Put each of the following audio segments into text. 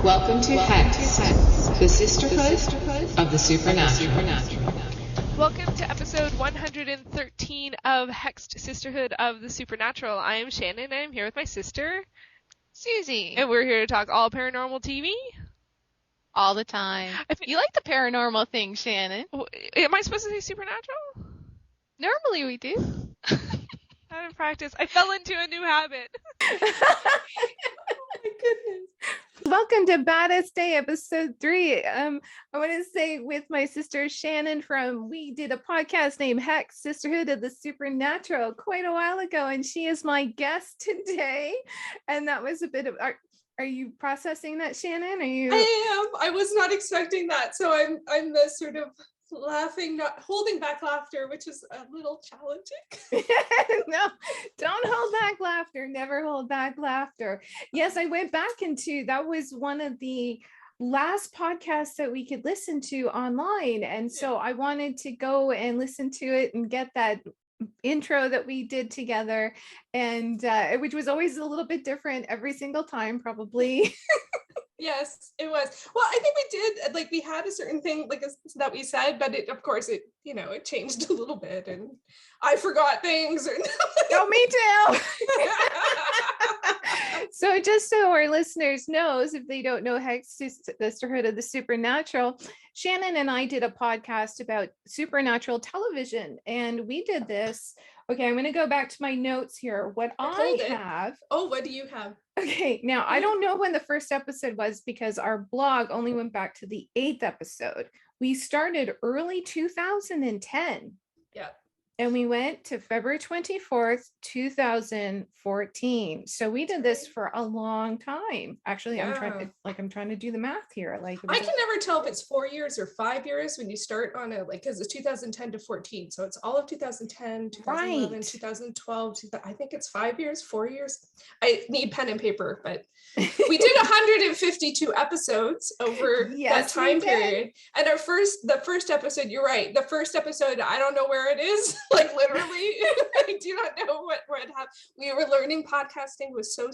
Welcome to Hexed, the Sisterhood of the Supernatural. Welcome to episode 113 of Hexed Sisterhood of the Supernatural. I am Shannon, and I'm here with my sister, Susie. and we're here to talk all paranormal TV. All the time. You like the paranormal thing, Shannon. Am I supposed to say supernatural? Normally we do. Out of practice. I fell into a new habit. Oh my goodness. Welcome to Badasste episode 3. I want to say with my sister Shannon we did a podcast named Hexed Sisterhood of the Supernatural quite a while ago, and she is my guest today. And that was a bit of are you processing that, Shannon? I am. I was not expecting that. So I'm the sort of laughing, not holding back laughter, which is a little challenging. No, don't hold back laughter. Never hold back laughter. Yes, I went back that was one of the last podcasts that we could listen to online. And so I wanted to go and listen to it and get that intro that we did together, and which was always a little bit different every single time, probably. Yes, it was. Well, I think we did, we had a certain thing that we said, but it, of course, it changed a little bit, and I forgot things. Oh, me too. So just so our listeners knows, if they don't know Hexed Sisterhood of the Supernatural, Shannon and I did a podcast about supernatural television, and we did this. Okay, I'm going to go back to my notes here. What do you have? Okay, now I don't know when the first episode was because our blog only went back to the 8th episode. We started early 2010. Yeah. And we went to February 24th, 2014. So we did this for a long time. Actually, yeah. I'm trying to do the math here. I can never tell if it's 4 years or 5 years when you start on because it's 2010 to 14. So it's all of 2010, 2011, right. 2012. I think it's 5 years, 4 years. I need pen and paper, but we did 152 episodes over that time period. And the first episode, you're right. The first episode, I don't know where it is. Literally, I do not know what happened. We were learning podcasting was so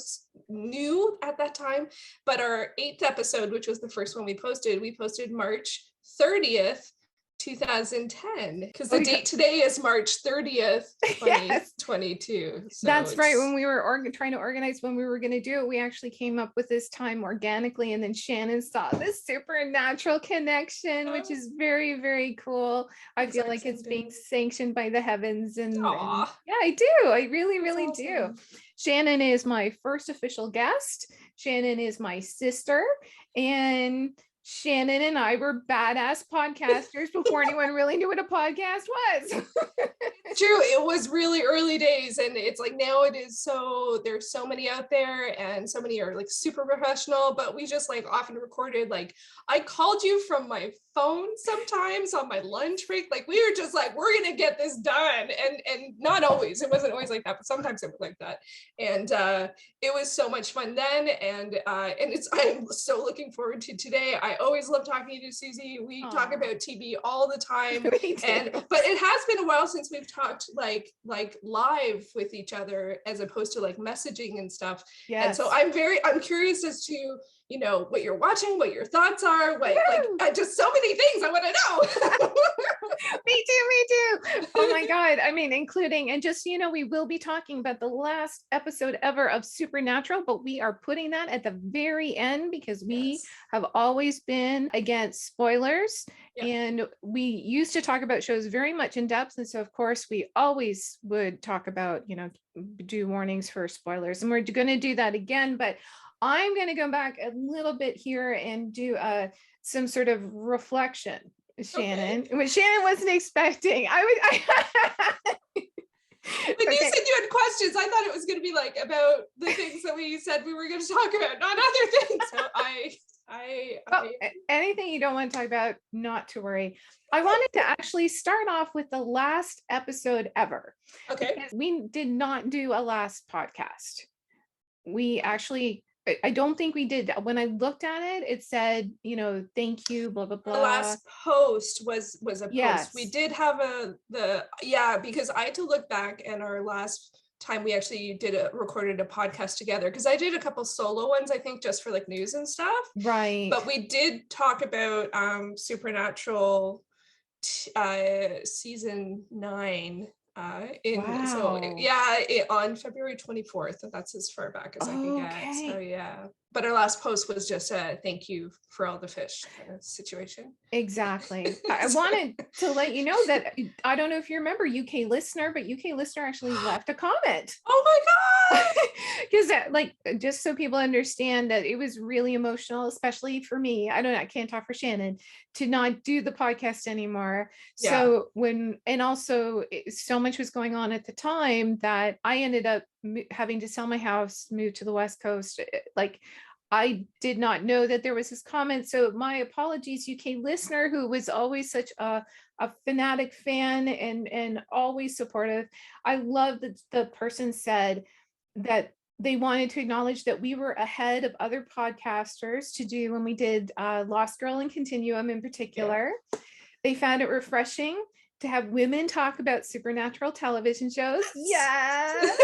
new at that time, but our 8th episode, which was the first one we posted March 30th, 2010, because the date today is March 30th, 2022. Yes. So that's right. When we were trying to organize when we were going to do it, we actually came up with this time organically, and then Shannon saw this supernatural connection, which is very, very cool. I feel like it's being sanctioned by the heavens, and yeah, I do. I really, really do. Shannon is my first official guest. Shannon is my sister, and Shannon and I were badass podcasters before anyone really knew what a podcast was. True. It was really early days, and it's now it is there's so many out there, and so many are super professional, but we just often recorded. I called you from my phone sometimes on my lunch break. We were just we're gonna get this done, and not always. It wasn't always like that, but sometimes it was like that. And it was so much fun then, and I'm so looking forward to today. I always love talking to you, Susie. We talk about TV all the time, but it has been a while since we've talked live with each other as opposed to messaging and stuff. Yes. And so I'm curious as to what you're watching, what your thoughts are, just so many things I want to know. Me too. Oh my God. I mean, including, and just, we will be talking about the last episode ever of Supernatural, but we are putting that at the very end because we have always been against spoilers. Yep. And we used to talk about shows very much in depth. And so of course we always would talk about, do warnings for spoilers, and we're going to do that again, but I'm going to go back a little bit here and do some sort of reflection, Shannon, which Shannon wasn't expecting. When you said you had questions, I thought it was going to be about the things that we said we were going to talk about, not other things. So anything you don't want to talk about, not to worry. I wanted to actually start off with the last episode ever. Okay. Because we did not do a last podcast. I don't think we did. When I looked at it, it said, thank you, blah, blah, blah. The last post was a post. Yes. We did have because I had to look back, and our last time we actually recorded a podcast together, because I did a couple solo ones, I think, just for like news and stuff. Right. But we did talk about Supernatural season 9 on February 24th. That's as far back as I can get. So yeah. But our last post was just a thank you for all the fish kind of situation. Exactly. I wanted to let you know that, I don't know if you remember, UK listener, but UK listener actually left a comment. Oh my God. Because like, just so people understand that it was really emotional, especially for me. I can't talk for Shannon, to not do the podcast anymore. Yeah. So also so much was going on at the time that I ended up having to sell my house, move to the West Coast. Like, I did not know that there was this comment. So my apologies, UK listener, who was always such a fanatic fan and always supportive. I love that the person said that they wanted to acknowledge that we were ahead of other podcasters to do when we did Lost Girl and Continuum in particular. Yeah. They found it refreshing to have women talk about supernatural television shows. Yes.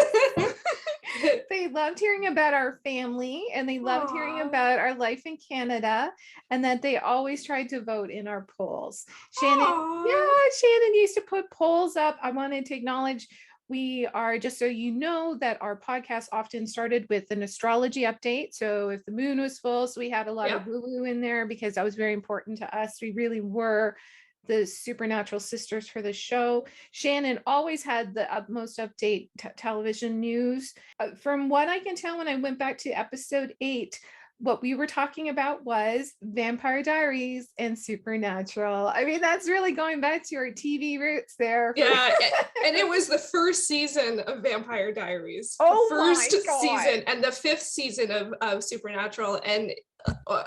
They loved hearing about our family, and they loved hearing about our life in Canada, and that they always tried to vote in our polls. Shannon used to put polls up. I wanted to acknowledge, we are, just so you know, that our podcast often started with an astrology update. So if the moon was full, so we had a lot of woo-woo in there, because that was very important to us. We really were the supernatural sisters for the show. Shannon always had the most update television news. From what I can tell, when I went back to episode 8, what we were talking about was Vampire Diaries and Supernatural. I mean, that's really going back to our TV roots there. Yeah, and it was the first season of Vampire Diaries. Oh, the first my God. season and the 5th season of Supernatural. And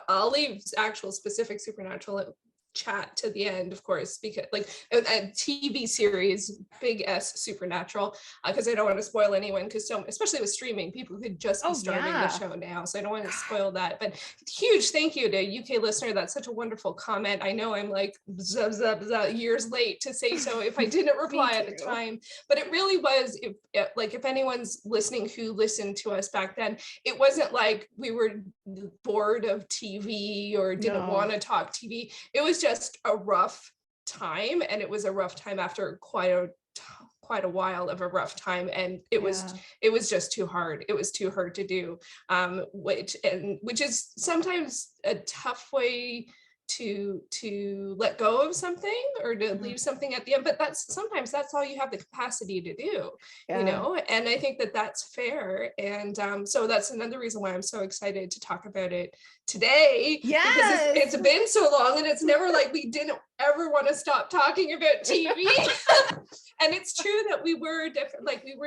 I'll leave actual specific Supernatural chat to the end, of course, because like a TV series, big S Supernatural, because I don't want to spoil anyone, because especially with streaming, people could just be starting the show now, so I don't want to spoil that. But huge thank you to UK listener. That's such a wonderful comment. I know I'm like years late to say so if I didn't reply at the time, but it really was, if anyone's listening who listened to us back then, it wasn't like we were bored of TV or didn't want to talk TV. It was just a rough time, and it was a rough time after quite a while of a rough time, and it was just too hard. It was too hard to do, which is sometimes a tough way to let go of something, or to leave something at the end, but sometimes that's all you have the capacity to do, you know, and I think that that's fair. And so that's another reason why I'm so excited to talk about it today, because it's been so long, and it's never like we didn't ever want to stop talking about TV. And it's true that we were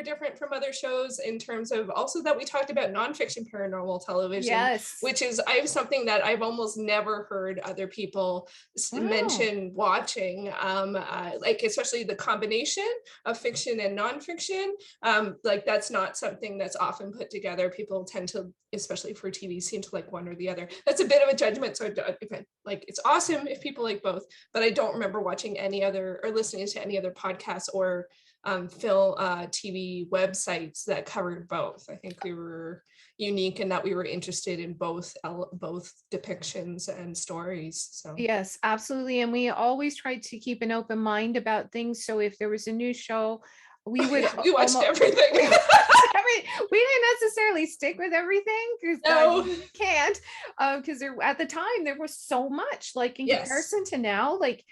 different from other shows in terms of also that we talked about nonfiction paranormal television, which is something that I've almost never heard other people mention watching, like especially the combination of fiction and nonfiction. Like that's not something that's often put together. People tend to, especially for TV, seem to like one or the other. That's a bit of a judgment. So like, it's awesome if people like both, but I don't remember watching any other or listening to any other podcasts or film TV websites that covered both. I think we were unique in that we were interested in both depictions and stories. So yes, absolutely. And we always tried to keep an open mind about things. So if there was a new show, we would we watched everything. We didn't necessarily stick with everything, because you can't, because at the time there was so much, like in comparison to now, like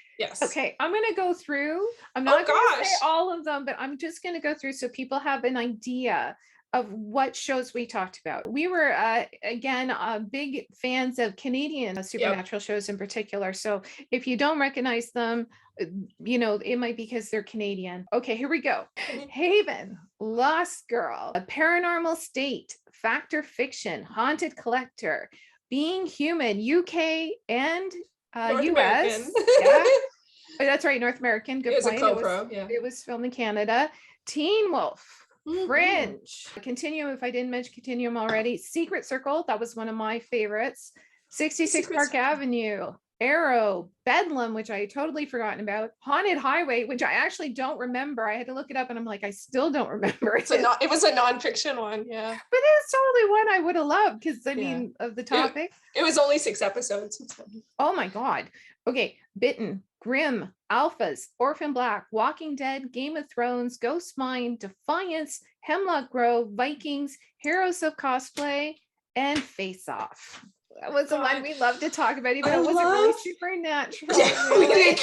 okay, I'm going to go through, I'm not going to say all of them, but I'm just going to go through so people have an idea of what shows we talked about. We were, again, big fans of Canadian supernatural shows in particular. So if you don't recognize them, you know, it might be because they're Canadian. Okay, here we go. Haven, Lost Girl, A Paranormal State, Fact or Fiction, Haunted Collector, Being Human, UK and US. That's right, North American. Good point. It was filmed in Canada. Teen Wolf, Fringe, Continuum, if I didn't mention Continuum already, Secret Circle, that was one of my favorites, 66 Park Avenue, Arrow, Bedlam, which I had totally forgotten about, Haunted Highway, which I actually don't remember. I had to look it up and I'm like, I still don't remember it. It was a nonfiction one, yeah. But it's totally one I would have loved because I mean of the topic. It was only 6 episodes. Oh my God. Okay. Bitten, Grimm, Alphas, Orphan Black, Walking Dead, Game of Thrones, Ghost Mine, Defiance, Hemlock Grove, Vikings, Heroes of Cosplay, and Face Off. That was the one we love to talk about, even though it wasn't really supernatural. Really.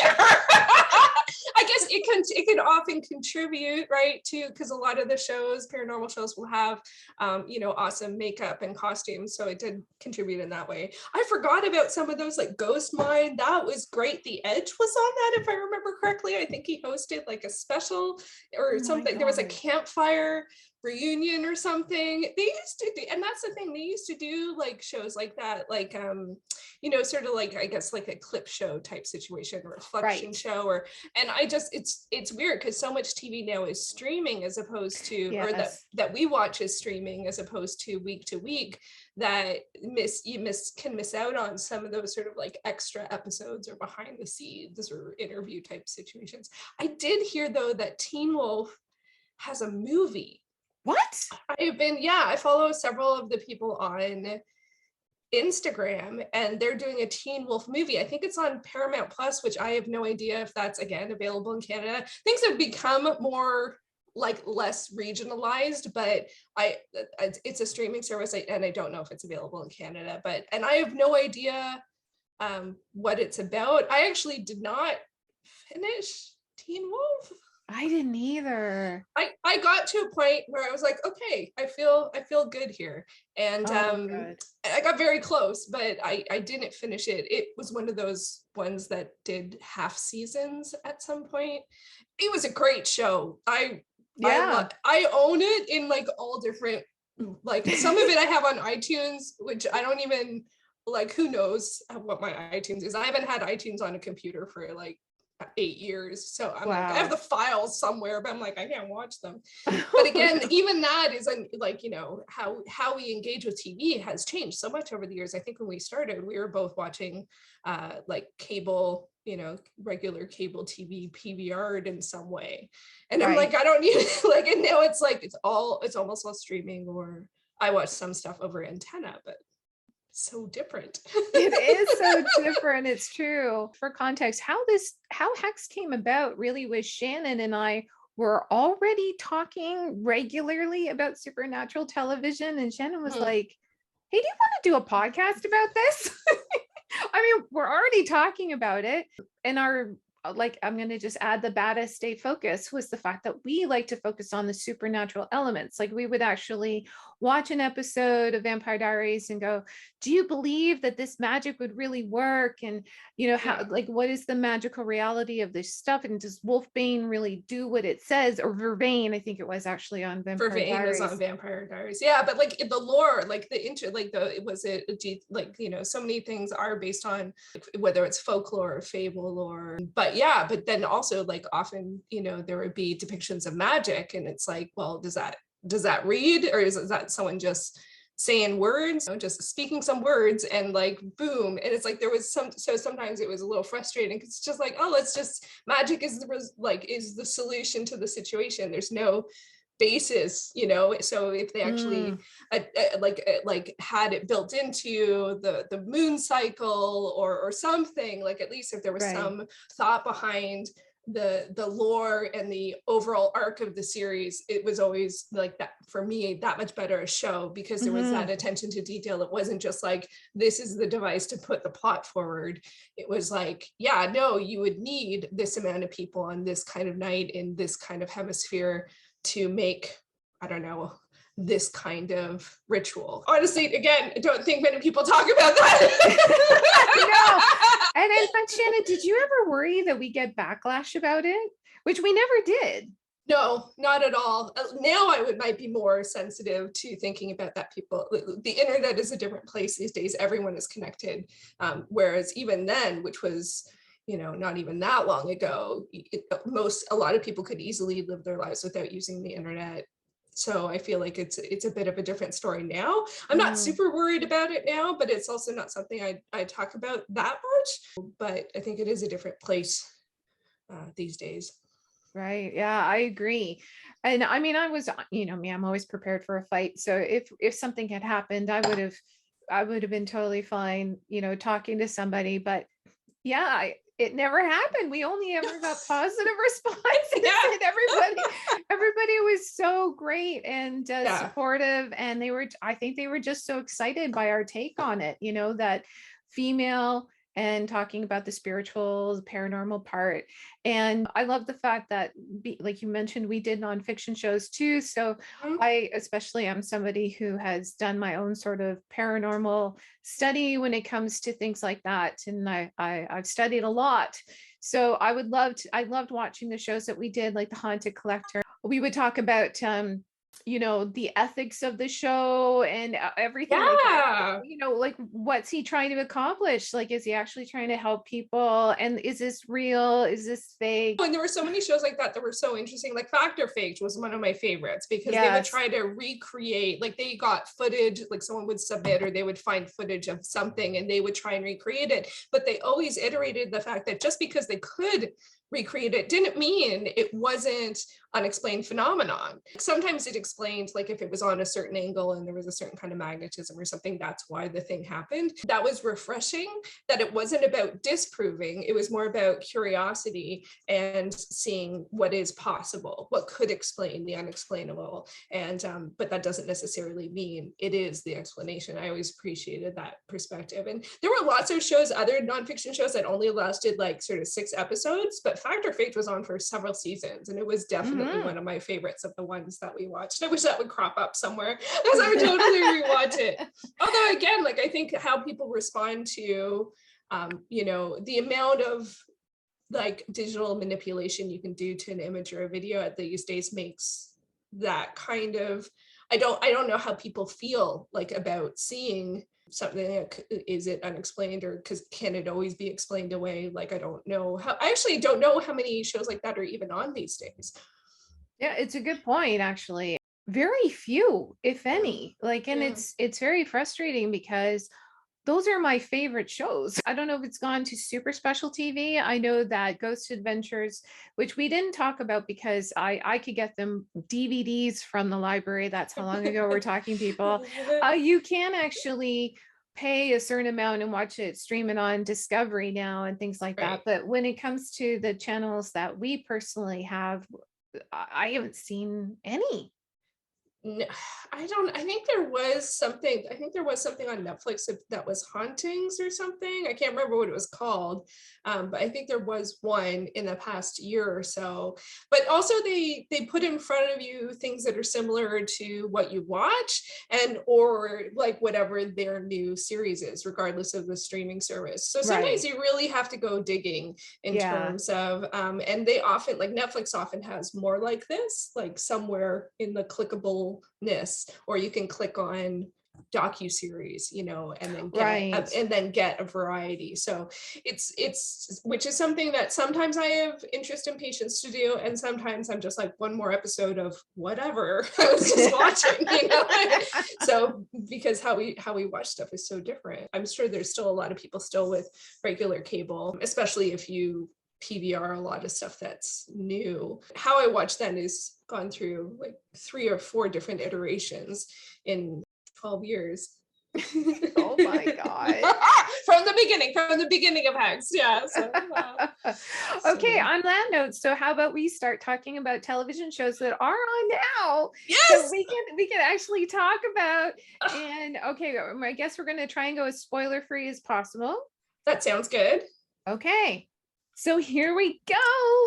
I guess it can often contribute, right, to, because a lot of the shows, paranormal shows, will have awesome makeup and costumes, so it did contribute in that way. I forgot about some of those, like Ghost Mine. That was great. The Edge was on that, if I remember correctly. I think he hosted like a special or something. There was a campfire reunion or something. They used to do, and that's the thing, they used to do like shows like that, like sort of like, I guess, like a clip show type situation, or a reflection show, or, and I just, it's weird because so much TV now is streaming as opposed to, or that we watch is streaming as opposed to week, that can miss out on some of those sort of like extra episodes or behind the scenes or interview type situations. I did hear though that Teen Wolf has a movie. What? I follow several of the people on Instagram, and they're doing a Teen Wolf movie. I think it's on Paramount Plus, which I have no idea if that's, again, available in Canada. Things have become more like less regionalized, but it's a streaming service, and I don't know if it's available in Canada, and I have no idea what it's about. I actually did not finish Teen Wolf. I didn't either. I got to a point where I was like, okay, I feel good here. And I got very close, but I didn't finish it. It was one of those ones that did half seasons at some point. It was a great show. I own it in like all different, like some of it I have on iTunes, which I don't even, like, who knows what my iTunes is. I haven't had iTunes on a computer for like 8 years, so I'm like, I have the files somewhere, but I'm like, I can't watch them. But again, even that is like, how we engage with TV has changed so much over the years. I think when we started, we were both watching like cable, regular cable TV PVR'd in some way, and I'm like, I don't need like, and now it's like it's almost all streaming, or I watch some stuff over antenna, but so different. It is so different. It's true. For context, how Hex came about really was Shannon and I were already talking regularly about supernatural television, and Shannon was like, hey, do you want to do a podcast about this? I mean, we're already talking about it, and our, like, I'm going to just add the Badasste focus was the fact that we like to focus on the supernatural elements. Like, we would actually watch an episode of Vampire Diaries and go, do you believe that this magic would really work? And, how, like, what is the magical reality of this stuff? And does Wolfbane really do what it says? Or Vervain, I think it was actually on Vampire Diaries. Vervain was on Vampire Diaries. Yeah, but like the lore, like so many things are based on, like, whether it's folklore or fable lore. But then also, like, often, there would be depictions of magic, and it's like, well, does that read, or is that someone just saying words, just speaking some words, and like, boom. And it's like, there was sometimes it was a little frustrating because it's just like, oh, magic is the solution to the situation. There's no basis, so if they actually like had it built into the moon cycle or something, like, at least if there was some thought behind the lore and the overall arc of the series, it was always like that, for me, that much better a show, because there was that attention to detail. It wasn't just like, this is the device to put the plot forward. It was like, you would need this amount of people on this kind of night in this kind of hemisphere to make, I don't know, this kind of ritual. Honestly, again, I don't think many people talk about that. No. And in fact, Shannon, did you ever worry that we get backlash about it? Which we never did. No, not at all. Now I might be more sensitive to thinking about that. The internet is a different place these days. Everyone is connected. Whereas even then, which was, not even that long ago, a lot of people could easily live their lives without using the internet. So I feel like it's a bit of a different story now. I'm not super worried about it now, but it's also not something I talk about that much. But I think it is a different place these days. Right. Yeah, I agree. And I mean, I was, me, I'm always prepared for a fight. So if something had happened, I would have been totally fine, talking to somebody. But yeah, it never happened. We only ever got positive responses. And everybody was so great and supportive. And I think they were just so excited by our take on it, that female and talking about the spiritual, the paranormal part. And I love the fact that, like you mentioned, we did nonfiction shows too. So I especially am somebody who has done my own sort of paranormal study when it comes to things like that. And I've studied a lot. So I loved watching the shows that we did, like The Haunted Collector. We would talk about the ethics of the show and everything like what's he trying to accomplish, like is he actually trying to help people, and is this real, is this fake? And there were so many shows like that were so interesting. Like Fact or Faked was one of my favorites because they would try to recreate, like they got footage, like someone would submit or they would find footage of something and they would try and recreate it, but they always iterated the fact that just because they could recreate it didn't mean it wasn't unexplained phenomenon. Sometimes it explained, like if it was on a certain angle and there was a certain kind of magnetism or something, that's why the thing happened. That was refreshing, that it wasn't about disproving, it was more about curiosity and seeing what is possible, what could explain the unexplainable. And but that doesn't necessarily mean it is the explanation. I always appreciated that perspective. And there were lots of shows, other nonfiction shows, that only lasted like sort of 6 episodes, but Fact or Faked was on for several seasons, and it was definitely one of my favorites of the ones that we watched. I wish that would crop up somewhere, because I would totally rewatch it. Although again, like I think how people respond to the amount of like digital manipulation you can do to an image or a video these days makes that kind of, I don't know how people feel like about seeing something. Like, is it unexplained, or can it always be explained away? Like I actually don't know how many shows like that are even on these days. Yeah, it's a good point, actually. Very few, if any. And it's very frustrating because those are my favorite shows. I don't know if it's gone to super special TV. I know that Ghost Adventures, which we didn't talk about because I could get them DVDs from the library. That's how long ago we're talking, people. You can actually pay a certain amount and watch it, stream it on Discovery now and things like that. But when it comes to the channels that we personally have, I haven't seen any. No, I think there was something on Netflix that was Hauntings or something. I can't remember what it was called, but I think there was one in the past year or so. But also they put in front of you things that are similar to what you watch, or like whatever their new series is, regardless of the streaming service. So sometimes you really have to go digging in terms of and they often, like Netflix often has more like this, like somewhere in the clickable or you can click on docu-series, and then get a variety. So it's which is something that sometimes I have interest and patience to do, and sometimes I'm just like, one more episode of whatever I was just watching, So because how we watch stuff is so different. I'm sure there's still a lot of people still with regular cable, especially if you PVR a lot of stuff that's new. How I watch then is gone through like 3 or 4 different iterations in 12 years. Oh my God. From the beginning of Hexed. Yeah. So, okay, on that note, so how about we start talking about television shows that are on now? Yes. So we can actually talk about, and okay, I guess we're going to try and go as spoiler free as possible. That sounds good. Okay. So here we go.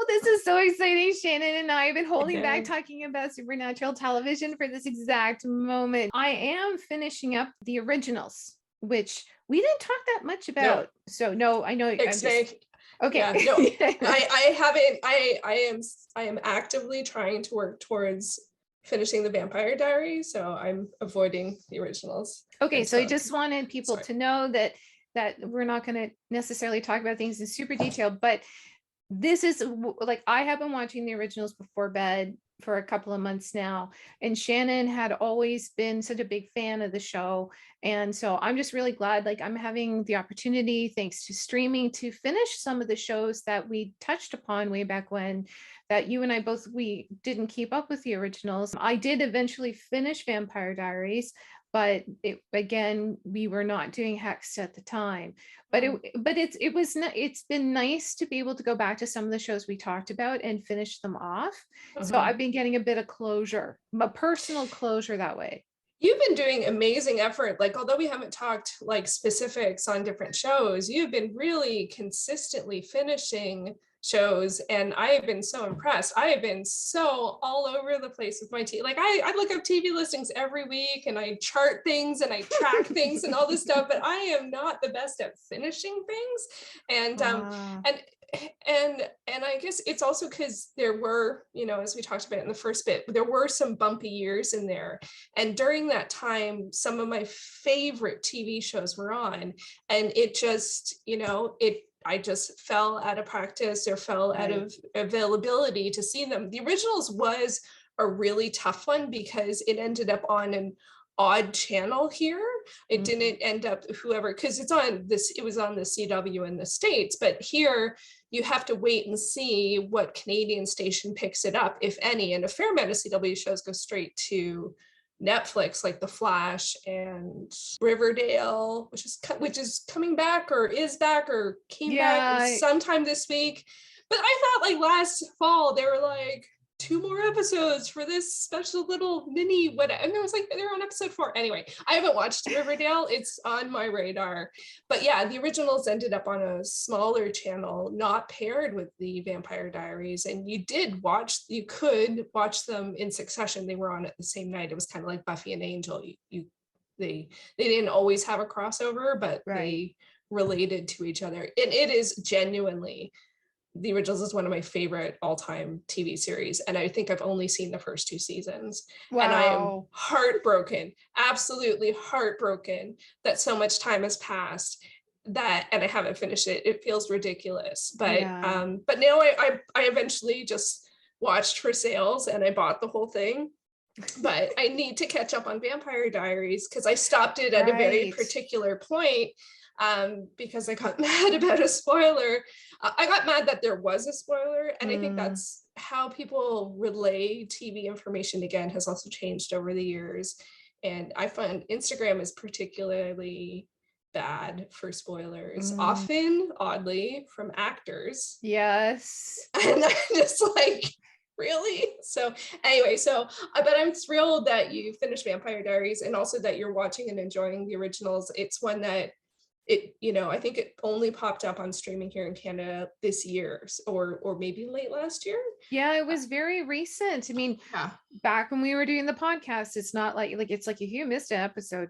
This is so exciting. Shannon and I have been holding back talking about supernatural television for this exact moment. I am finishing up the originals, which we didn't talk that much about. No. So no, I know. Okay. Yeah, no, I haven't. I am actively trying to work towards finishing the Vampire Diaries, so I'm avoiding the originals. Okay, so I just wanted people to know that we're not going to necessarily talk about things in super detail, but this is like, I have been watching the originals before bed for a couple of months now, and Shannon had always been such a big fan of the show, and so I'm just really glad, like, I'm having the opportunity, thanks to streaming, to finish some of the shows that we touched upon way back when, that you and I both, we didn't keep up with the originals. I did eventually finish Vampire Diaries, but again, we were not doing Hexed at the time. But it's been nice to be able to go back to some of the shows we talked about and finish them off. So I've been getting a bit of closure, a personal closure that way. You've been doing amazing effort. Like, although we haven't talked like specifics on different shows, you've been really consistently finishing shows, and I have been so impressed. I have been so all over the place with my TV. Like, I look up TV listings every week, and I chart things and I track things and all this stuff, but I am not the best at finishing things. And and I guess it's also because there were, you know, as we talked about in the first bit, there were some bumpy years in there, and during that time some of my favorite TV shows were on, and it just, you know, I just fell out of practice or fell out of availability to see them. The originals was a really tough one because it ended up on an odd channel here. It didn't end up because it was on the CW in the States, but here you have to wait and see what Canadian station picks it up, if any. And a fair amount of CW shows go straight to Netflix, like The Flash and Riverdale, which is coming back or is back or came back sometime this week. But I thought, like, last fall they were like 2 more episodes for this special little mini whatever, and it was like they're on episode 4. Anyway, I haven't watched Riverdale. It's on my radar. But yeah, the originals ended up on a smaller channel, not paired with the Vampire Diaries, and you could watch them in succession. They were on at the same night. It was kind of like Buffy and Angel. They didn't always have a crossover, but they related to each other. And it is genuinely, The Originals is one of my favorite all-time TV series, and I think I've only seen the first 2 seasons. Wow. And I am heartbroken, absolutely heartbroken that so much time has passed and I haven't finished it. It feels ridiculous, but now I eventually just watched for sales and I bought the whole thing. But I need to catch up on Vampire Diaries because I stopped it at a very particular point. Because I got mad about a spoiler. I got mad that there was a spoiler, and I think that's how people relay TV information again has also changed over the years. And I find Instagram is particularly bad for spoilers, often, oddly, from actors. Yes. And I'm just like, really? So anyway, but I'm thrilled that you finished Vampire Diaries, and also that you're watching and enjoying the originals. It's one that I think it only popped up on streaming here in Canada this year, or maybe late last year. Yeah, it was very recent. I mean, back when we were doing the podcast, it's not like it's like if you missed an episode,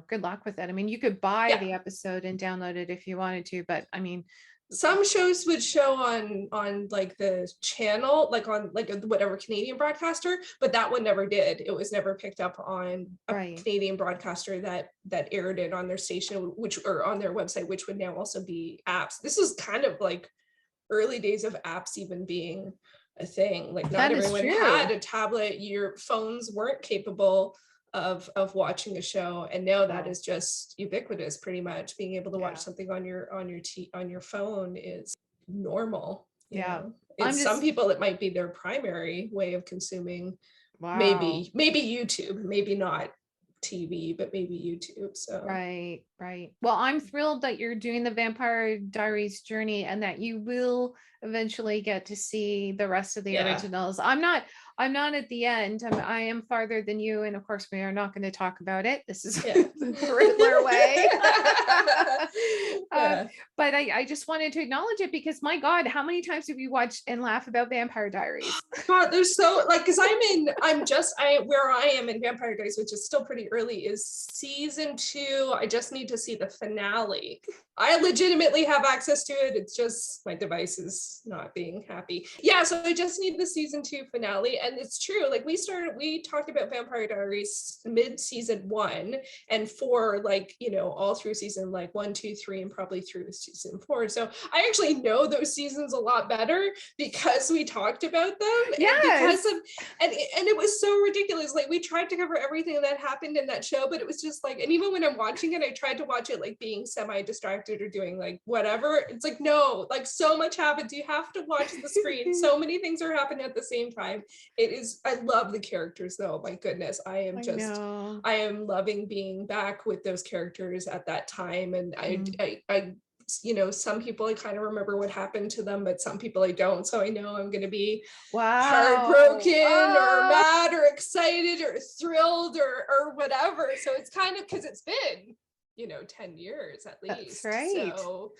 good luck with it. I mean, you could buy the episode and download it if you wanted to, but I mean, some shows would show on like the channel, like on like whatever Canadian broadcaster, but that one never did. It was never picked up on a Canadian broadcaster that aired it on their station, or on their website, which would now also be apps. This is kind of like early days of apps even being a thing. Like, not everyone had a tablet. Your phones weren't capable of watching a show, and now that is just ubiquitous. Pretty much being able to watch something on your phone is normal. You know? Some people, it might be their primary way of consuming. Maybe YouTube, maybe not TV, but maybe YouTube. So right. Well, I'm thrilled that you're doing the Vampire Diaries journey, and that you will eventually get to see the rest of the originals. I'm not at the end. I am farther than you, and of course we are not going to talk about it. This is the Ridler way. But I just wanted to acknowledge it, because my God, how many times have you watched and laugh about Vampire Diaries? God, there's so, like, because where I am in Vampire Diaries, which is still pretty early, is season 2. I just need to see the finale. I legitimately have access to it. It's just my device is not being happy. Yeah, so I just need the season 2 finale. and it's true. Like we talked about Vampire Diaries mid season 1 and 4, like, you know, all through season like 1, 2, 3, and probably through season 4. So I actually know those seasons a lot better because we talked about them. Yes. And because of and it was so ridiculous. Like we tried to cover everything that happened in that show, but it was just like, and even when I'm watching it, I tried to watch it like being semi-distracted or doing like whatever. It's like, no, like so much happens. You have to watch the screen. So many things are happening at the same time. I love the characters though. My goodness. I am loving being back with those characters at that time. And I you know, some people I kind of remember what happened to them, but some people I don't. So I know I'm going to be heartbroken or mad or excited or thrilled or whatever. So it's kind of, because it's been, you know, 10 years at least. That's right. So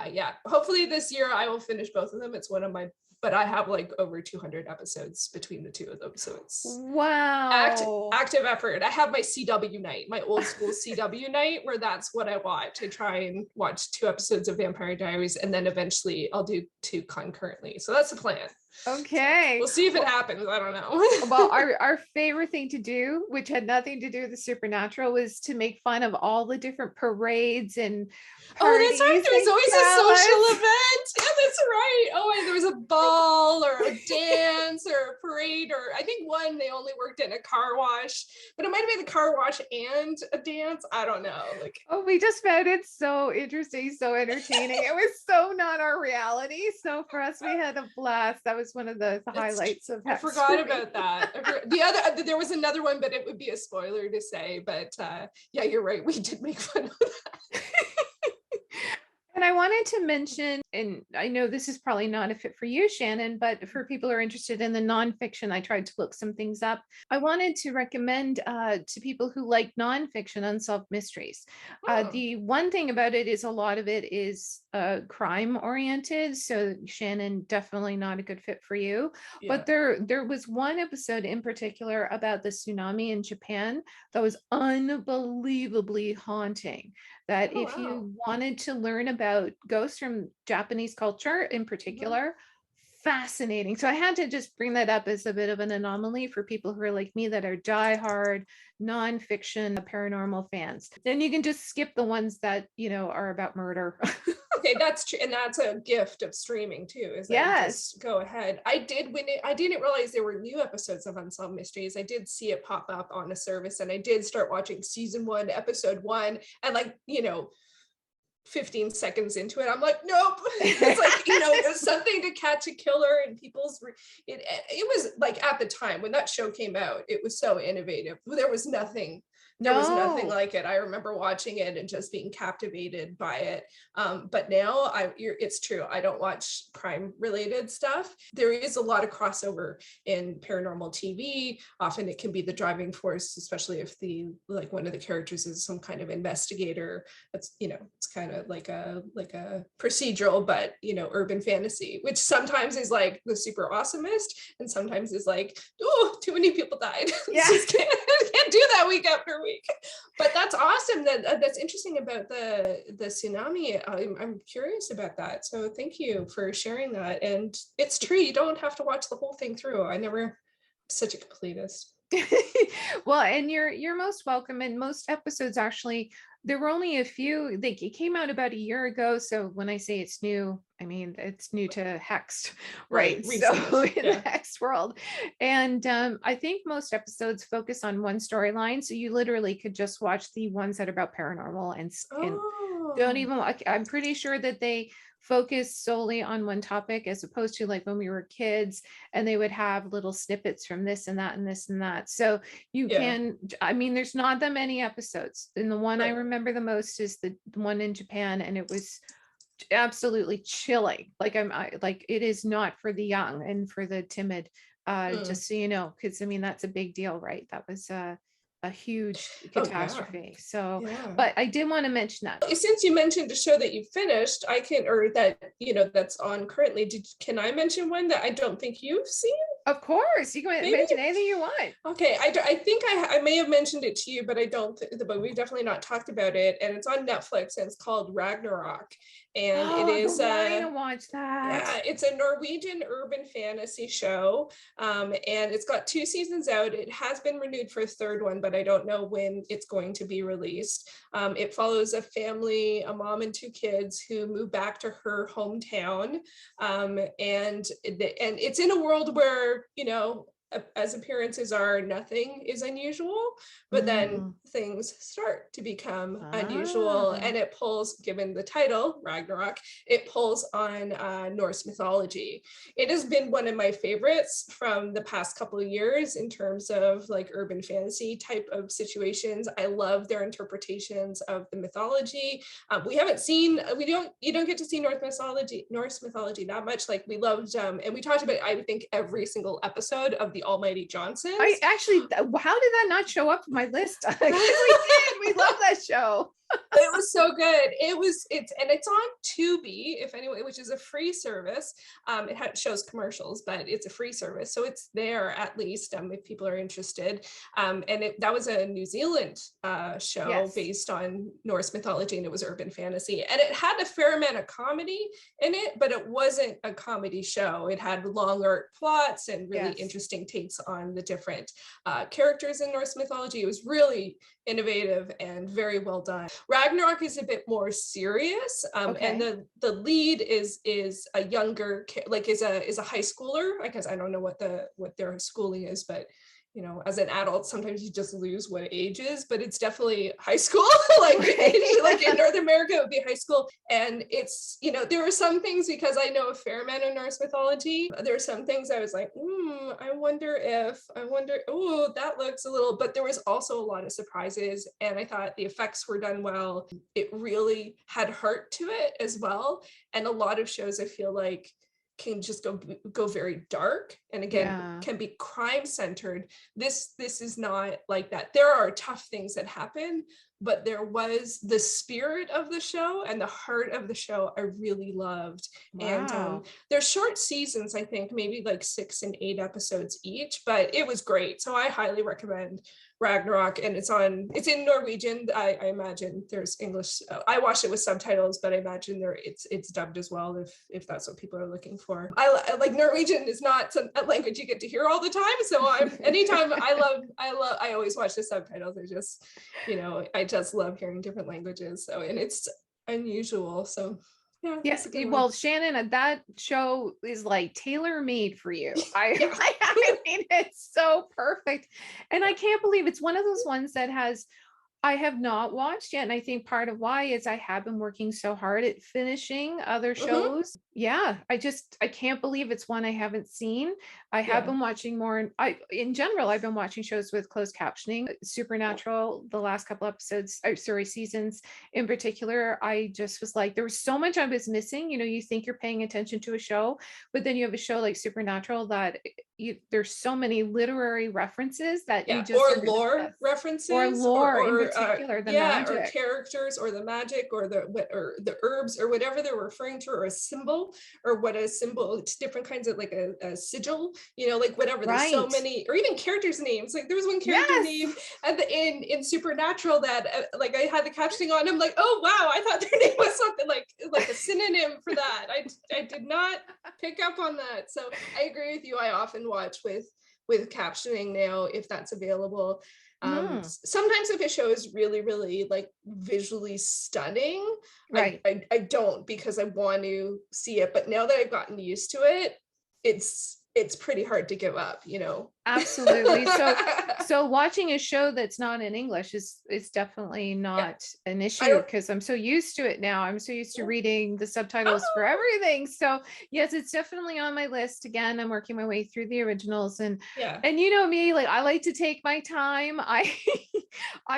yeah, hopefully this year I will finish both of them. It's one of my, but I have like over 200 episodes between the two of them. So it's active effort. I have my CW night, my old school CW night, where that's what I watch. I try and watch 2 episodes of Vampire Diaries, and then eventually I'll do 2 concurrently. So that's the plan. Okay. We'll see if it happens. I don't know. Well, our favorite thing to do, which had nothing to do with the supernatural, was to make fun of all the different parades and parties. Oh, that's right. There was always a social event. Yeah, that's right. Oh, and there was a ball or a dance or a parade, or I think one they only worked in a car wash, but it might have been the car wash and a dance. I don't know. Like, oh, we just found it so interesting, so entertaining. It was so not our reality. So for us, we had a blast. That was one of the highlights of I forgot about that. There was another one, but it would be a spoiler to say, but yeah, you're right, we did make fun of that. And I wanted to mention, and I know this is probably not a fit for you, Shannon, but for people who are interested in the nonfiction, I tried to look some things up. I wanted to recommend to people who like nonfiction unsolved mysteries. The one thing about it is a lot of it is crime oriented. So Shannon, definitely not a good fit for you. Yeah. But there was one episode in particular about the tsunami in Japan that was unbelievably haunting. That if you wanted to learn about ghosts from Japanese culture in particular, fascinating. So I had to just bring that up as a bit of an anomaly for people who are like me that are diehard nonfiction paranormal fans. Then you can just skip the ones that, you know, are about murder. Okay, that's true, and that's a gift of streaming too. Is that yes, just go ahead. I didn't realize there were new episodes of Unsolved Mysteries. I did see it pop up on a service, and I did start watching season 1, episode 1, and like, you know, 15 seconds into it, I'm like, nope. It's like, you know, there's something to catch a killer, and it was like, at the time when that show came out, it was so innovative. There was nothing like it. I remember watching it and just being captivated by it. But now it's true, I don't watch crime related stuff. There is a lot of crossover in paranormal TV. Often it can be the driving force, especially if one of the characters is some kind of investigator. That's, you know, it's kind of like a procedural, but, you know, urban fantasy, which sometimes is like the super awesomest, and sometimes is like, oh, too many people died. Yeah. Can't do that week after week. But that's awesome. That's interesting about the tsunami. I'm curious about that. So thank you for sharing that. And it's true, you don't have to watch the whole thing through. Such a completist. Well, and you're most welcome. And most episodes, actually, there were only a few. It came out about a year ago. So when I say it's new, I mean it's new to Hexed, right? So in the Hexed world. And I think most episodes focus on one storyline. So you literally could just watch the ones that are about paranormal and don't even, I'm pretty sure that they focus solely on one topic, as opposed to like when we were kids and they would have little snippets from this and that and this and that. So you can, I mean, there's not that many episodes. And the one I remember the most is the one in Japan, and it was absolutely chilling. Like it is not for the young and for the timid, just so you know, because I mean, that's a big deal, right? That was a huge catastrophe. But I did want to mention that. Since you mentioned a show that you finished, that's on currently, can I mention one that I don't think you've seen? Of course, you can mention anything you want. Okay, I think I may have mentioned it to you, but but we've definitely not talked about it. And it's on Netflix, and it's called Ragnarok. and it is to watch that. Yeah, it's a Norwegian urban fantasy show, and it's got 2 seasons out. It has been renewed for a third one, but I don't know when it's going to be released. It follows a family, a mom and 2 kids, who move back to her hometown, and it's in a world where, you know, as appearances are, nothing is unusual, but then things start to become unusual, and it pulls, given the title Ragnarok, it pulls on Norse mythology. It has been one of my favorites from the past couple of years in terms of like urban fantasy type of situations. I love their interpretations of the mythology. You don't get to see Norse mythology that much. Like we loved, and we talked about, I think, every single episode of the Almighty Johnsons. I actually, how did that not show up on my list? We love that show. It was so good. It's on Tubi, if anyone, which is a free service. It shows commercials, but it's a free service, so it's there at least if people are interested. That was a New Zealand show based on Norse mythology, and it was urban fantasy, and it had a fair amount of comedy in it, but it wasn't a comedy show. It had long arc plots and really interesting takes on the different characters in Norse mythology. It was really innovative and very well done. Ragnarok is a bit more serious, and the lead is a younger, like is a high schooler. I guess I don't know what their schooling is, but you know, as an adult, sometimes you just lose what age is, but it's definitely high school. like in North America, it would be high school. And it's, you know, there are some things, because I know a fair amount of Norse mythology, there are some things I was like, I wonder, oh, that looks a little, but there was also a lot of surprises. And I thought the effects were done well. It really had heart to it as well. And a lot of shows, I feel like, can just go very dark, and again can be crime centered. This is not like that. There are tough things that happen, but there was the spirit of the show and the heart of the show I really loved. And they're short seasons, I think maybe like 6 and 8 episodes each, but it was great. So I highly recommend Ragnarok, and it's in Norwegian. I imagine there's English. I watched it with subtitles, but I imagine it's dubbed as well if that's what people are looking for. I like Norwegian is not a language you get to hear all the time, so I always watch the subtitles. I just, you know, I just love hearing different languages. So, and it's unusual. So yeah. Yes. Well, Shannon, that show is like tailor-made for you. I mean, it's so perfect. And I can't believe it's one of those ones that I have not watched yet. And I think part of why is I have been working so hard at finishing other shows. Yeah. I can't believe it's one I haven't seen. I have been watching more. In general, I've been watching shows with closed captioning. Supernatural, the last couple seasons in particular, I just was like, there was so much I was missing. You know, you think you're paying attention to a show, but then you have a show like Supernatural that there's so many literary references that you just, or lore references, or lore in particular, the magic, or characters, or the magic, or the herbs, or whatever they're referring to, or a symbol, or what a symbol. It's different kinds of, like a sigil, you know, like whatever. There's so many, or even characters' names. Like there was one character name at the in Supernatural that like I had the captioning on. I'm like, oh wow, I thought their name was something like a synonym for that. I did not pick up on that. So I agree with you. I often watch with captioning now, if that's available. Sometimes if a show is really, really like visually stunning, I don't, because I want to see it. But now that I've gotten used to it, it's pretty hard to give up, you know. Absolutely. So watching a show that's not in English is definitely not an issue, because I'm so used to it now. I'm so used to reading the subtitles for everything. So yes, it's definitely on my list. Again, I'm working my way through the originals, and you know me, like I like to take my time. I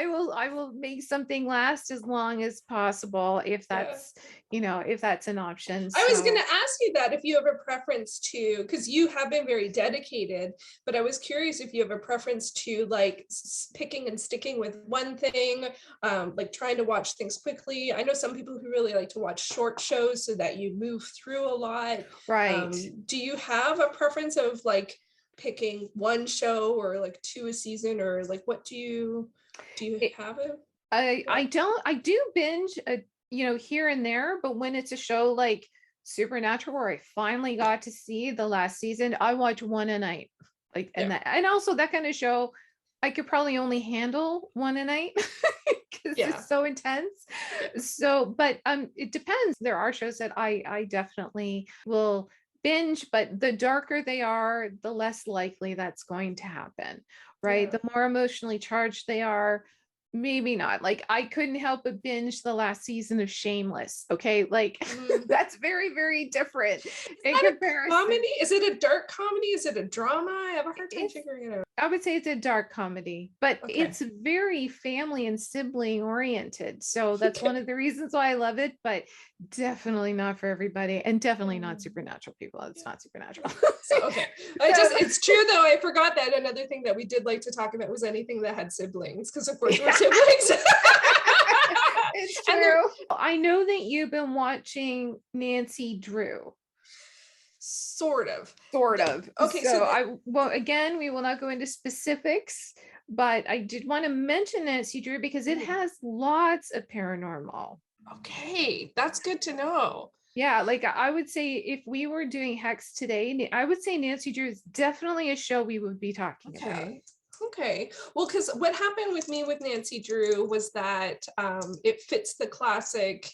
will make something last as long as possible, if that's if that's an option. I was going to ask you that, if you have a preference to, because you have been very dedicated, but I was curious if you have a preference to like picking and sticking with one thing, like trying to watch things quickly. I know some people who really like to watch short shows so that you move through a lot. Right. Do you have a preference of like picking one show, or like 2 a season, or like what do you have it? I do binge here and there, but when it's a show like Supernatural, where I finally got to see the last season, I watch one a night. Like, and also that kind of show, I could probably only handle one a night because it's so intense. So, but it depends. There are shows that I definitely will binge, but the darker they are, the less likely that's going to happen, right? The more emotionally charged they are, maybe not. Like, I couldn't help but binge the last season of Shameless. Okay, like that's very, very different in comparison. Comedy? Is it a dark comedy? Is it a drama? I have a hard time figuring it out. I would say it's a dark comedy, but it's very family and sibling oriented. So that's one of the reasons why I love it, but definitely not for everybody, and definitely not Supernatural people. It's not Supernatural. So, it's true though. I forgot that another thing that we did like to talk about was anything that had siblings, because of course we're siblings. It's true. I know that you've been watching Nancy Drew. Sort of. Okay, so again, we will not go into specifics, but I did want to mention Nancy Drew because it has lots of paranormal. Okay, that's good to know. Yeah, like I would say if we were doing Hex today, I would say Nancy Drew is definitely a show we would be talking about. Okay. Well, because what happened with me with Nancy Drew was that it fits the classic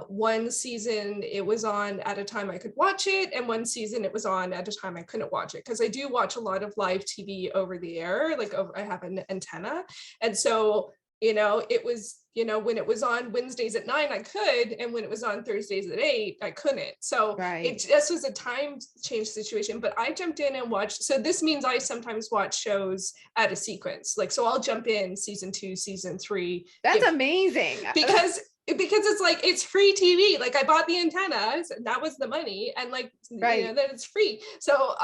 one season it was on at a time I could watch it, and one season it was on at a time I couldn't watch it, because I do watch a lot of live TV over the air, like I have an antenna, and so it was when it was on Wednesdays at 9 I could, and when it was on Thursdays at 8 I couldn't. So it just was a time change situation. But I jumped in and watched. So this means I sometimes watch shows at a sequence, like, so I'll jump in season 2, season 3. That's amazing. Because it's like, it's free TV. Like, I bought the antennas and that was the money, and like then it's free. So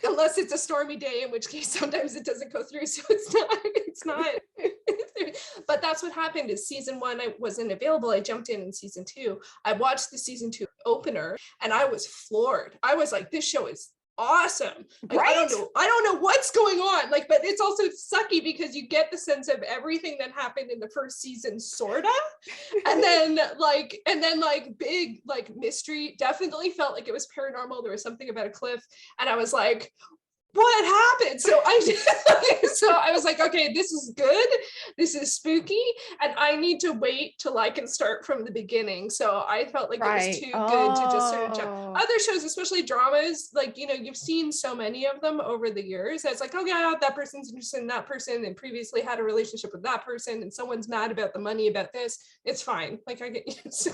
unless it's a stormy day, in which case sometimes it doesn't go through, so it's not but that's what happened. Is season 1 I wasn't available. I jumped in season 2. I watched the season 2 opener and I was floored. I was like, this show is awesome. Like, I don't know what's going on, like, but it's also sucky because you get the sense of everything that happened in the first season, sorta, and then big like mystery. Definitely felt like it was paranormal. There was something about a cliff, and I was like, what happened? So I was like, okay, this is good. This is spooky. And I need to wait till I can start from the beginning. So I felt like it was too good to just sort of jump. Other shows, especially dramas, like, you've seen so many of them over the years. It's like, oh yeah, that person's interested in that person and previously had a relationship with that person, and someone's mad about the money about this. It's fine. Like, I get used to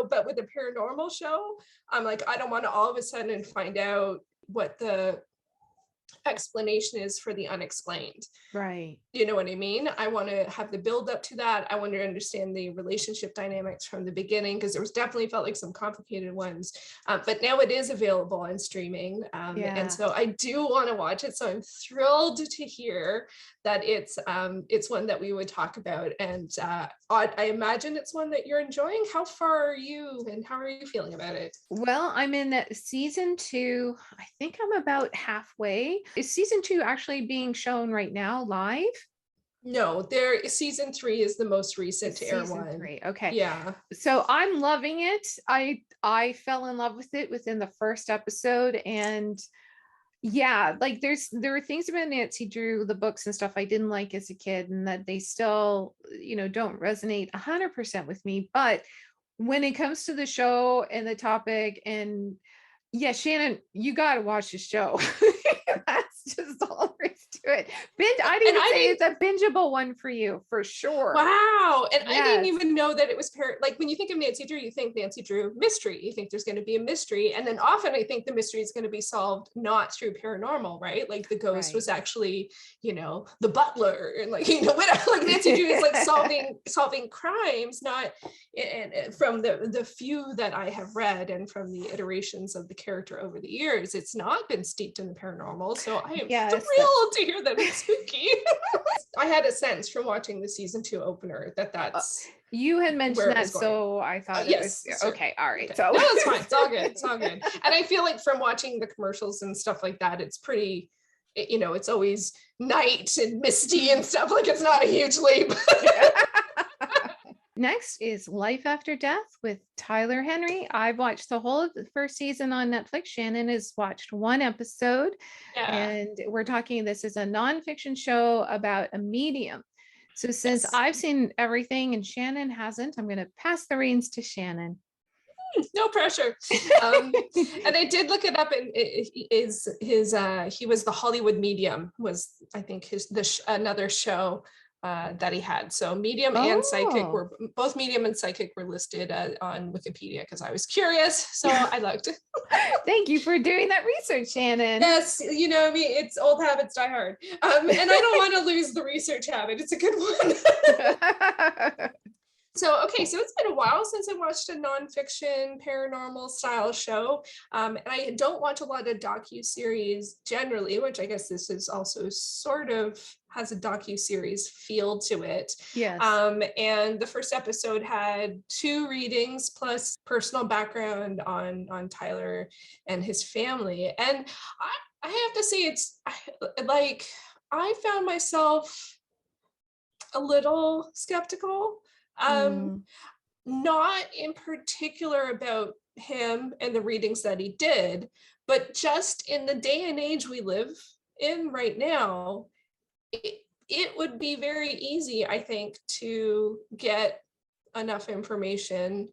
but with a paranormal show, I'm like, I don't want to all of a sudden find out what the explanation is for the unexplained. Right. You know what I mean? I want to have the build up to that. I want to understand the relationship dynamics from the beginning, because there was definitely felt like some complicated ones. But now it is available on streaming. And so I do want to watch it. So I'm thrilled to hear that it's one that we would talk about. And I imagine it's one that you're enjoying. How far are you and how are you feeling about it? Well, I'm in season 2. I think I'm about halfway. Is season 2 actually being shown right now live? No, season 3 is the most recent to air one. 3. Okay. Yeah. So I'm loving it. I fell in love with it within the first episode, and like there were things about Nancy Drew, the books and stuff I didn't like as a kid, and that they still, don't resonate 100% with me. But when it comes to the show and the topic, and Shannon, you got to watch the show. That's just all there is to it. I didn't say it's a bingeable one for you, for sure. Wow. And I didn't even know that it was like, when you think of Nancy Drew, you think Nancy Drew mystery. You think there's going to be a mystery. And then often I think the mystery is going to be solved not through paranormal, right? Like the ghost was actually, the butler, and like, whatever. Like Nancy Drew is like solving crimes, not and from the few that I have read and from the iterations of the character over the years, it's not been steeped in the paranormal. So I am thrilled to hear that it's spooky. I had a sense from watching the season 2 opener that's you had mentioned that, so I thought it was okay. All right. Okay. So no, it's fine. It's all good. And I feel like from watching the commercials and stuff like that, it's pretty it's always night and misty and stuff. Like, it's not a huge leap. Next is Life After Death with Tyler Henry. I've watched the whole of the first season on Netflix. Shannon has watched one episode. Yeah. And we're talking, this is a nonfiction show about a medium. So since Yes. I've seen everything and Shannon hasn't, I'm going to pass the reins to Shannon. No pressure. And I did look it up, and he was the Hollywood Medium, was I think another show that he had. So medium and psychic Oh. were both medium and psychic were listed on Wikipedia because I was curious. So I looked. Thank you for doing that research, Shannon. Yes, it's old habits die hard. And I don't want to lose the research habit. It's a good one. So it's been a while since I watched a nonfiction paranormal style show. And I don't watch a lot of docuseries generally, which I guess this is also sort of has a docuseries feel to it. Yes. And the first episode had 2 readings plus personal background on Tyler and his family. And I have to say, I found myself a little skeptical. Not in particular about him and the readings that he did, but just in the day and age we live in right now, it would be very easy, I think, to get enough information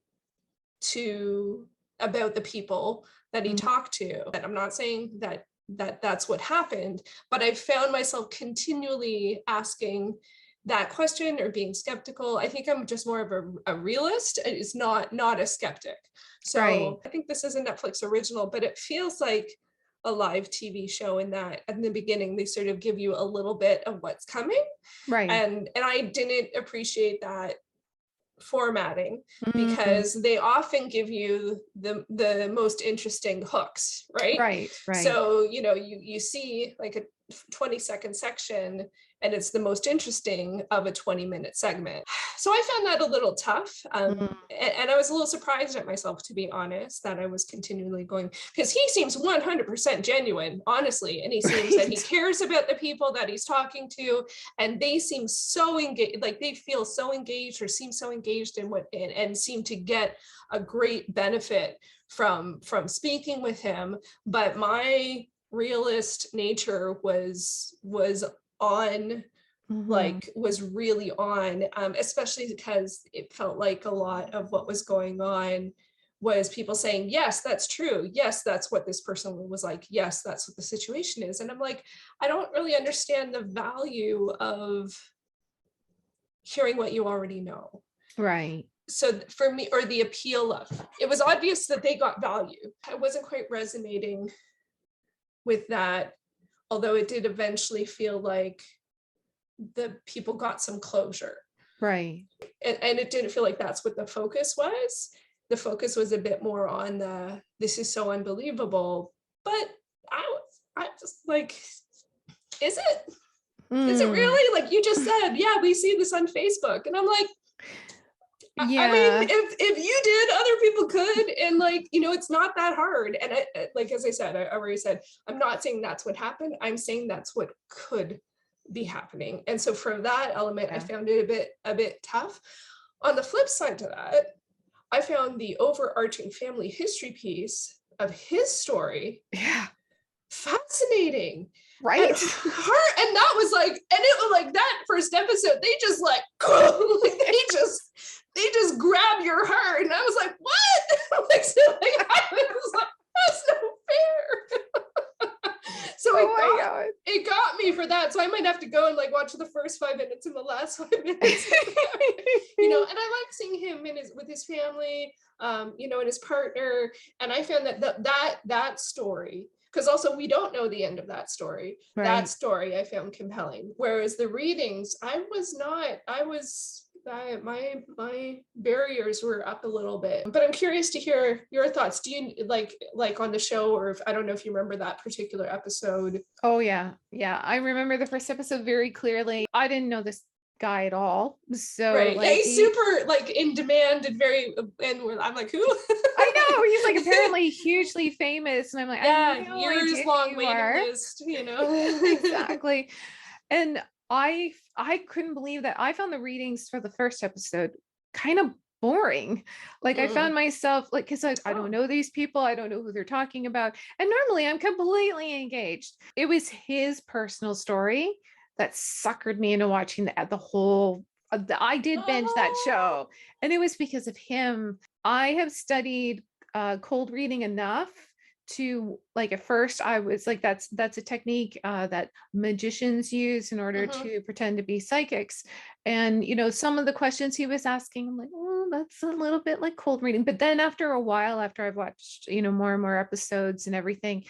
about the people that he talked to. And I'm not saying that's what happened, but I found myself continually asking that question or being skeptical. I think I'm just more of a realist. It's not a skeptic. So right. I think this is a Netflix original, but it feels like a live TV show in that in the beginning they sort of give you a little bit of what's coming. Right. And I didn't appreciate that formatting because they often give you the most interesting hooks, right? So you see like a 20-second section and it's the most interesting of a 20-minute segment. So I found that a little tough. And I was a little surprised at myself, to be honest, that I was continually going, because he seems 100% genuine, honestly. And he seems that he cares about the people that he's talking to. And they seem so engaged, like they feel so engaged or seem so engaged in and seem to get a great benefit from speaking with him. But my realist nature was on, was really on, especially because it felt like a lot of what was going on was people saying, yes, that's true. Yes, that's what this person was like. Yes, that's what the situation is. And I'm like, I don't really understand the value of hearing what you already know. Right. So for me, or the appeal of, it was obvious that they got value. I wasn't quite resonating with that, although it did eventually feel like the people got some closure. Right. And it didn't feel like that's what the focus was. The focus was a bit more on this is so unbelievable. But I just like, is it? Is it really? Like you just said, yeah, we see this on Facebook. And I'm like, yeah. I mean, if you did, other people could, and it's not that hard. And as I said, I already said, I'm not saying that's what happened. I'm saying that's what could be happening. And so from that element, I found it a bit tough. On the flip side to that, I found the overarching family history piece of his story fascinating. Right. And that was like, and it was like that first episode, they just they just grab your heart. And I was like, what? I was like, that's not fair. So it got me for that. So I might have to go and watch the first 5 minutes and the last 5 minutes. And I like seeing him with his family, and his partner. And I found that story, because also we don't know the end of that story. Right. That story I found compelling. Whereas the readings, my barriers were up a little bit. But I'm curious to hear your thoughts. Do you like on the show, or I don't know if you remember that particular episode? Oh yeah. I remember the first episode very clearly. I didn't know this guy at all. So right. like, Yeah, he's super like in demand and I'm like, who? I know, he's like apparently hugely famous, and I'm like, I have no idea years long who you waiting are. list, you know. Exactly. And I couldn't believe that I found the readings for the first episode kind of boring. Like I found myself like, because I don't know these people, I don't know who they're talking about, and normally I'm completely engaged. It was his personal story that suckered me into watching the whole. I did binge that show, and it was because of him. I have studied cold reading enough to, like, at first I was like, that's a technique that magicians use in order to pretend to be psychics. And you know, some of the questions he was asking, I'm like, oh, that's a little bit like cold reading. But then after a while, after I've watched, you know, more and more episodes and everything,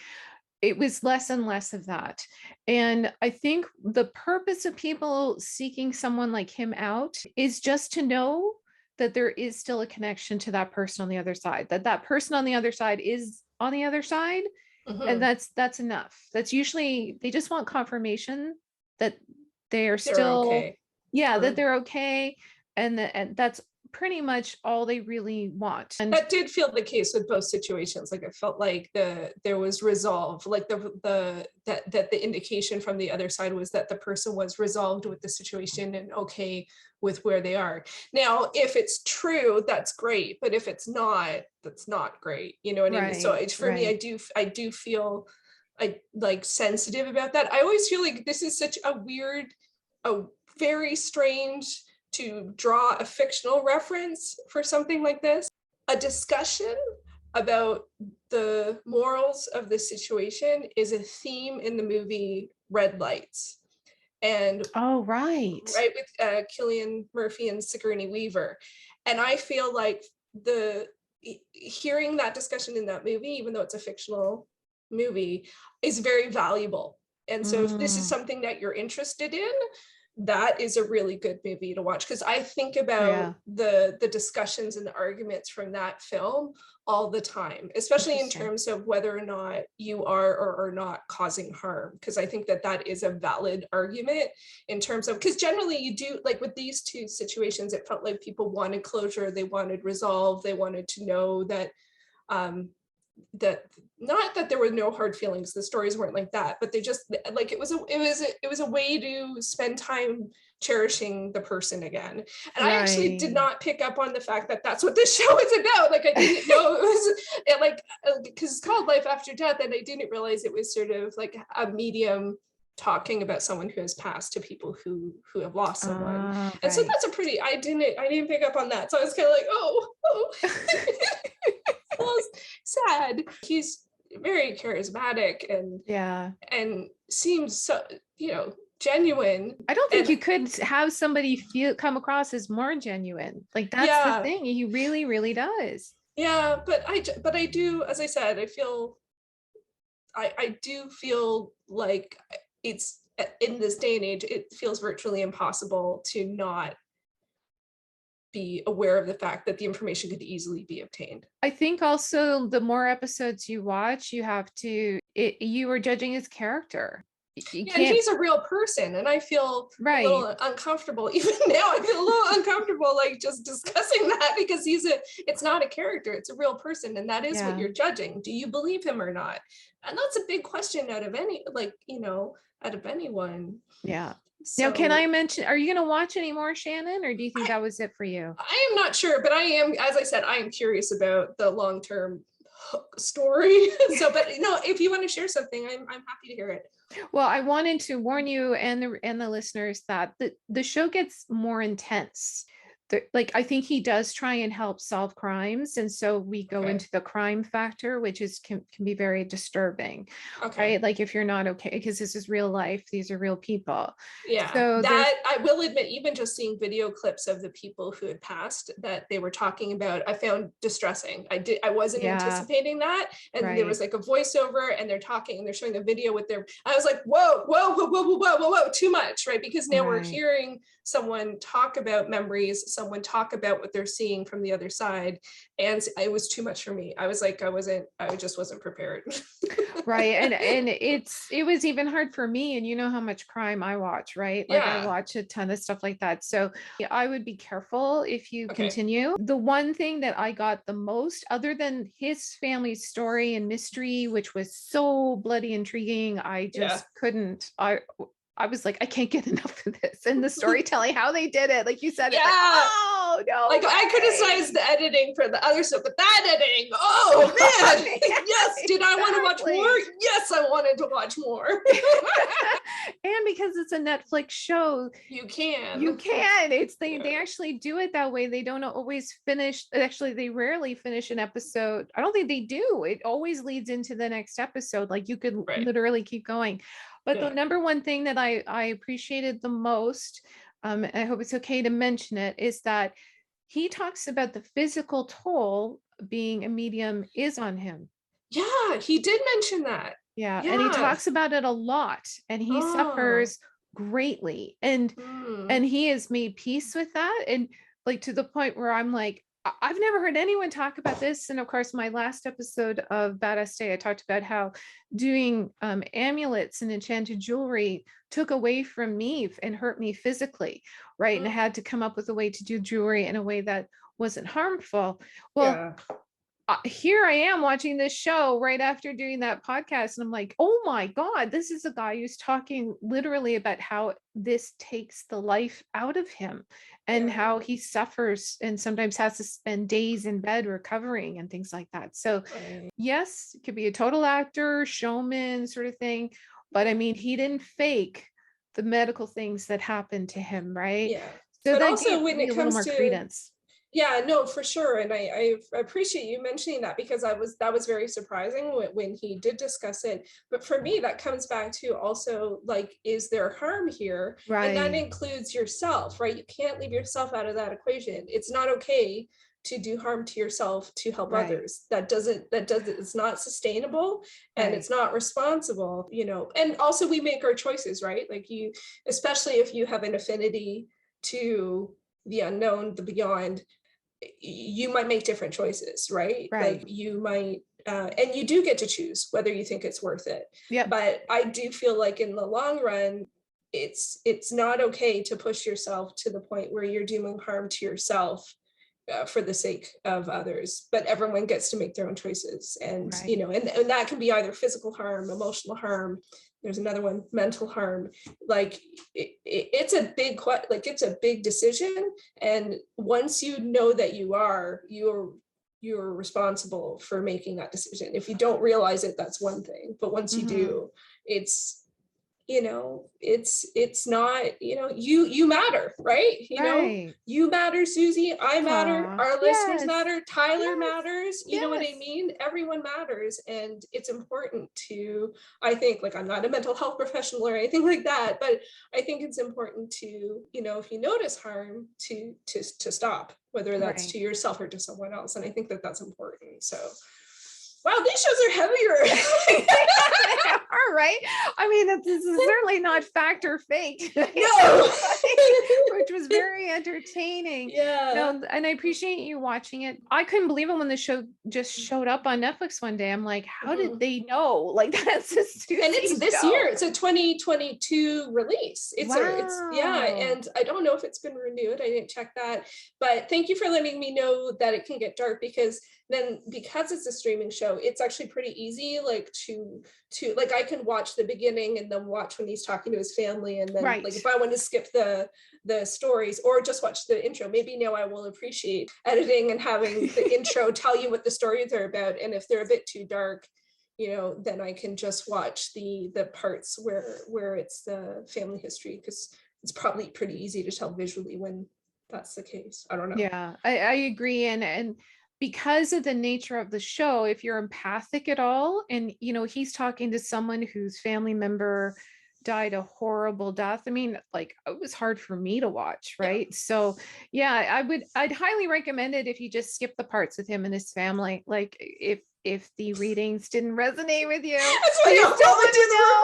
it was less and less of that. And I think the purpose of people seeking someone like him out is just to know that there is still a connection to that person on the other side, that that person on the other side is on the other side. And that's enough. That's usually, they just want confirmation that they're still okay. that they're okay. And that's pretty much all they really want. And that did feel the case with both situations. Like I felt like there was resolve, like that the indication from the other side was that the person was resolved with the situation and okay with where they are. Now, if it's true, that's great, but if it's not, that's not great. You know what I mean? So for me, I do feel like sensitive about that. I always feel like this is such a very strange to draw a fictional reference for something like this. A discussion about the morals of the situation is a theme in the movie Red Lights. And right with Cillian Murphy and Sigourney Weaver. And I feel like hearing that discussion in that movie, even though it's a fictional movie, is very valuable. And so if this is something that you're interested in, that is a really good movie to watch, because I think about the discussions and the arguments from that film all the time, especially in terms of whether or not you are or are not causing harm, because I think that is a valid argument in terms of, because generally you do, like with these two situations, it felt like people wanted closure, they wanted resolve, they wanted to know that that not that there were no hard feelings, the stories weren't like that, but they just like it was a way to spend time cherishing the person again. And I actually did not pick up on the fact that that's what this show is about. Like I didn't know because it's called Life After Death, and I didn't realize it was sort of like a medium talking about someone who has passed to people who have lost someone. And so that's a pretty, I didn't pick up on that. So I was kind of like, oh. Well, sad. He's very charismatic and seems so, genuine. I don't think you could have somebody come across as more genuine. Like that's the thing. He really, really does. Yeah, but I do, as I said, I do feel like it's, in this day and age, it feels virtually impossible to not be aware of the fact that the information could easily be obtained. I think also the more episodes you watch, you are judging his character. And he's a real person, and I feel a little uncomfortable. Even now, I feel a little uncomfortable, like just discussing that, because it's not a character, it's a real person, and that is what you're judging. Do you believe him or not? And that's a big question out of anyone. Yeah. So, now, can I mention, are you going to watch any more, Shannon, or do you think that was it for you? I am not sure, but I am, as I said, I am curious about the long-term story. So, but if you want to share something, I'm happy to hear it. Well, I wanted to warn you and the listeners that the show gets more intense. Like, I think he does try and help solve crimes, and so we go into the crime factor, which can be very disturbing. Right? Like if you're not okay, because this is real life, these are real people. Yeah, so that I will admit, even just seeing video clips of the people who had passed that they were talking about, I found distressing. I wasn't anticipating that, and there was like a voiceover, and they're talking, and they're showing a video with I was like, whoa, too much, right? Because now we're hearing someone talk about memories. someone talk about what they're seeing from the other side. And it was too much for me. I was like, I just wasn't prepared. Right. And it was even hard for me. And you know how much crime I watch, right? Like I Yeah. watch a ton of stuff like that. So I would be careful if you Okay. continue. The one thing that I got the most, other than his family's story and mystery, which was so bloody intriguing, I just couldn't. I was like, I can't get enough of this. And the storytelling, how they did it, like you said, it's like, oh no. Like I criticized the editing for the other stuff, but that editing, oh man, yes. Did I want to watch more? Yes, I wanted to watch more. And because it's a Netflix show, you can. It's they actually do it that way. They don't always finish. Actually, they rarely finish an episode. I don't think they do. It always leads into the next episode. Like you could literally keep going. But the number one thing that I appreciated the most, and I hope it's okay to mention it, is that he talks about the physical toll being a medium is on him. Yeah, he did mention that. Yeah. And he talks about it a lot, and he suffers greatly. And he has made peace with that. And like to the point where I'm like, I've never heard anyone talk about this. And of course, my last episode of Badasste, I talked about how doing amulets and enchanted jewelry took away from me and hurt me physically, right? And I had to come up with a way to do jewelry in a way that wasn't harmful. Well, here I am watching this show right after doing that podcast, and I'm like, oh my God, this is a guy who's talking literally about how this takes the life out of him and how he suffers and sometimes has to spend days in bed recovering and things like that. So yes, it could be a total actor, showman sort of thing, but I mean, he didn't fake the medical things that happened to him, right? Yeah. So but that also gave when me it a little comes more to credence. Yeah, no, for sure. And I appreciate you mentioning that, because that was very surprising when he did discuss it. But for me, that comes back to also, like, is there harm here? Right. And that includes yourself, right? You can't leave yourself out of that equation. It's not okay to do harm to yourself to help others. It's not sustainable, and it's not responsible, and also we make our choices, right? Like especially if you have an affinity to the unknown, the beyond, you might make different choices, right? Like you might, and you do get to choose whether you think it's worth it. Yeah. But I do feel like in the long run, it's not okay to push yourself to the point where you're doing harm to yourself for the sake of others. But everyone gets to make their own choices, and and that can be either physical harm, emotional harm. There's another one, mental harm. Like it's a big decision. And once you know that you're responsible for making that decision. If you don't realize it, that's one thing. But once you do, it's not, you matter, right? You matter, Susie, I matter, our listeners matter, Tyler matters, you know what I mean? Everyone matters. And it's important to, I think, like, I'm not a mental health professional or anything like that, but I think it's important to, if you notice harm, to stop, whether that's to yourself or to someone else. And I think that that's important. So wow, these shows are heavier. All right. I mean, this is certainly not fact or fake. No. Which was very entertaining. Yeah. No, and I appreciate you watching it. I couldn't believe it when the show just showed up on Netflix one day. I'm like, how did they know? Like, that's a Susie And it's this show. year. It's a 2022 release. It's and I don't know if it's been renewed. I didn't check that. But thank you for letting me know that it can get dark, because it's a streaming show, it's actually pretty easy, like to like, I can watch the beginning and then watch when he's talking to his family, and then like if I want to skip the stories or just watch the intro, maybe now I will appreciate editing and having the intro tell you what the stories are about. And if they're a bit too dark, then I can just watch the parts where it's the family history, because it's probably pretty easy to tell visually when that's the case. I don't know. Yeah, I agree. And because of the nature of the show, if you're empathic at all, and he's talking to someone whose family member died a horrible death. I mean, like, it was hard for me to watch, right? So yeah, I'd highly recommend it if you just skip the parts with him and his family. Like, if the readings didn't resonate with you, that's why you still want to know.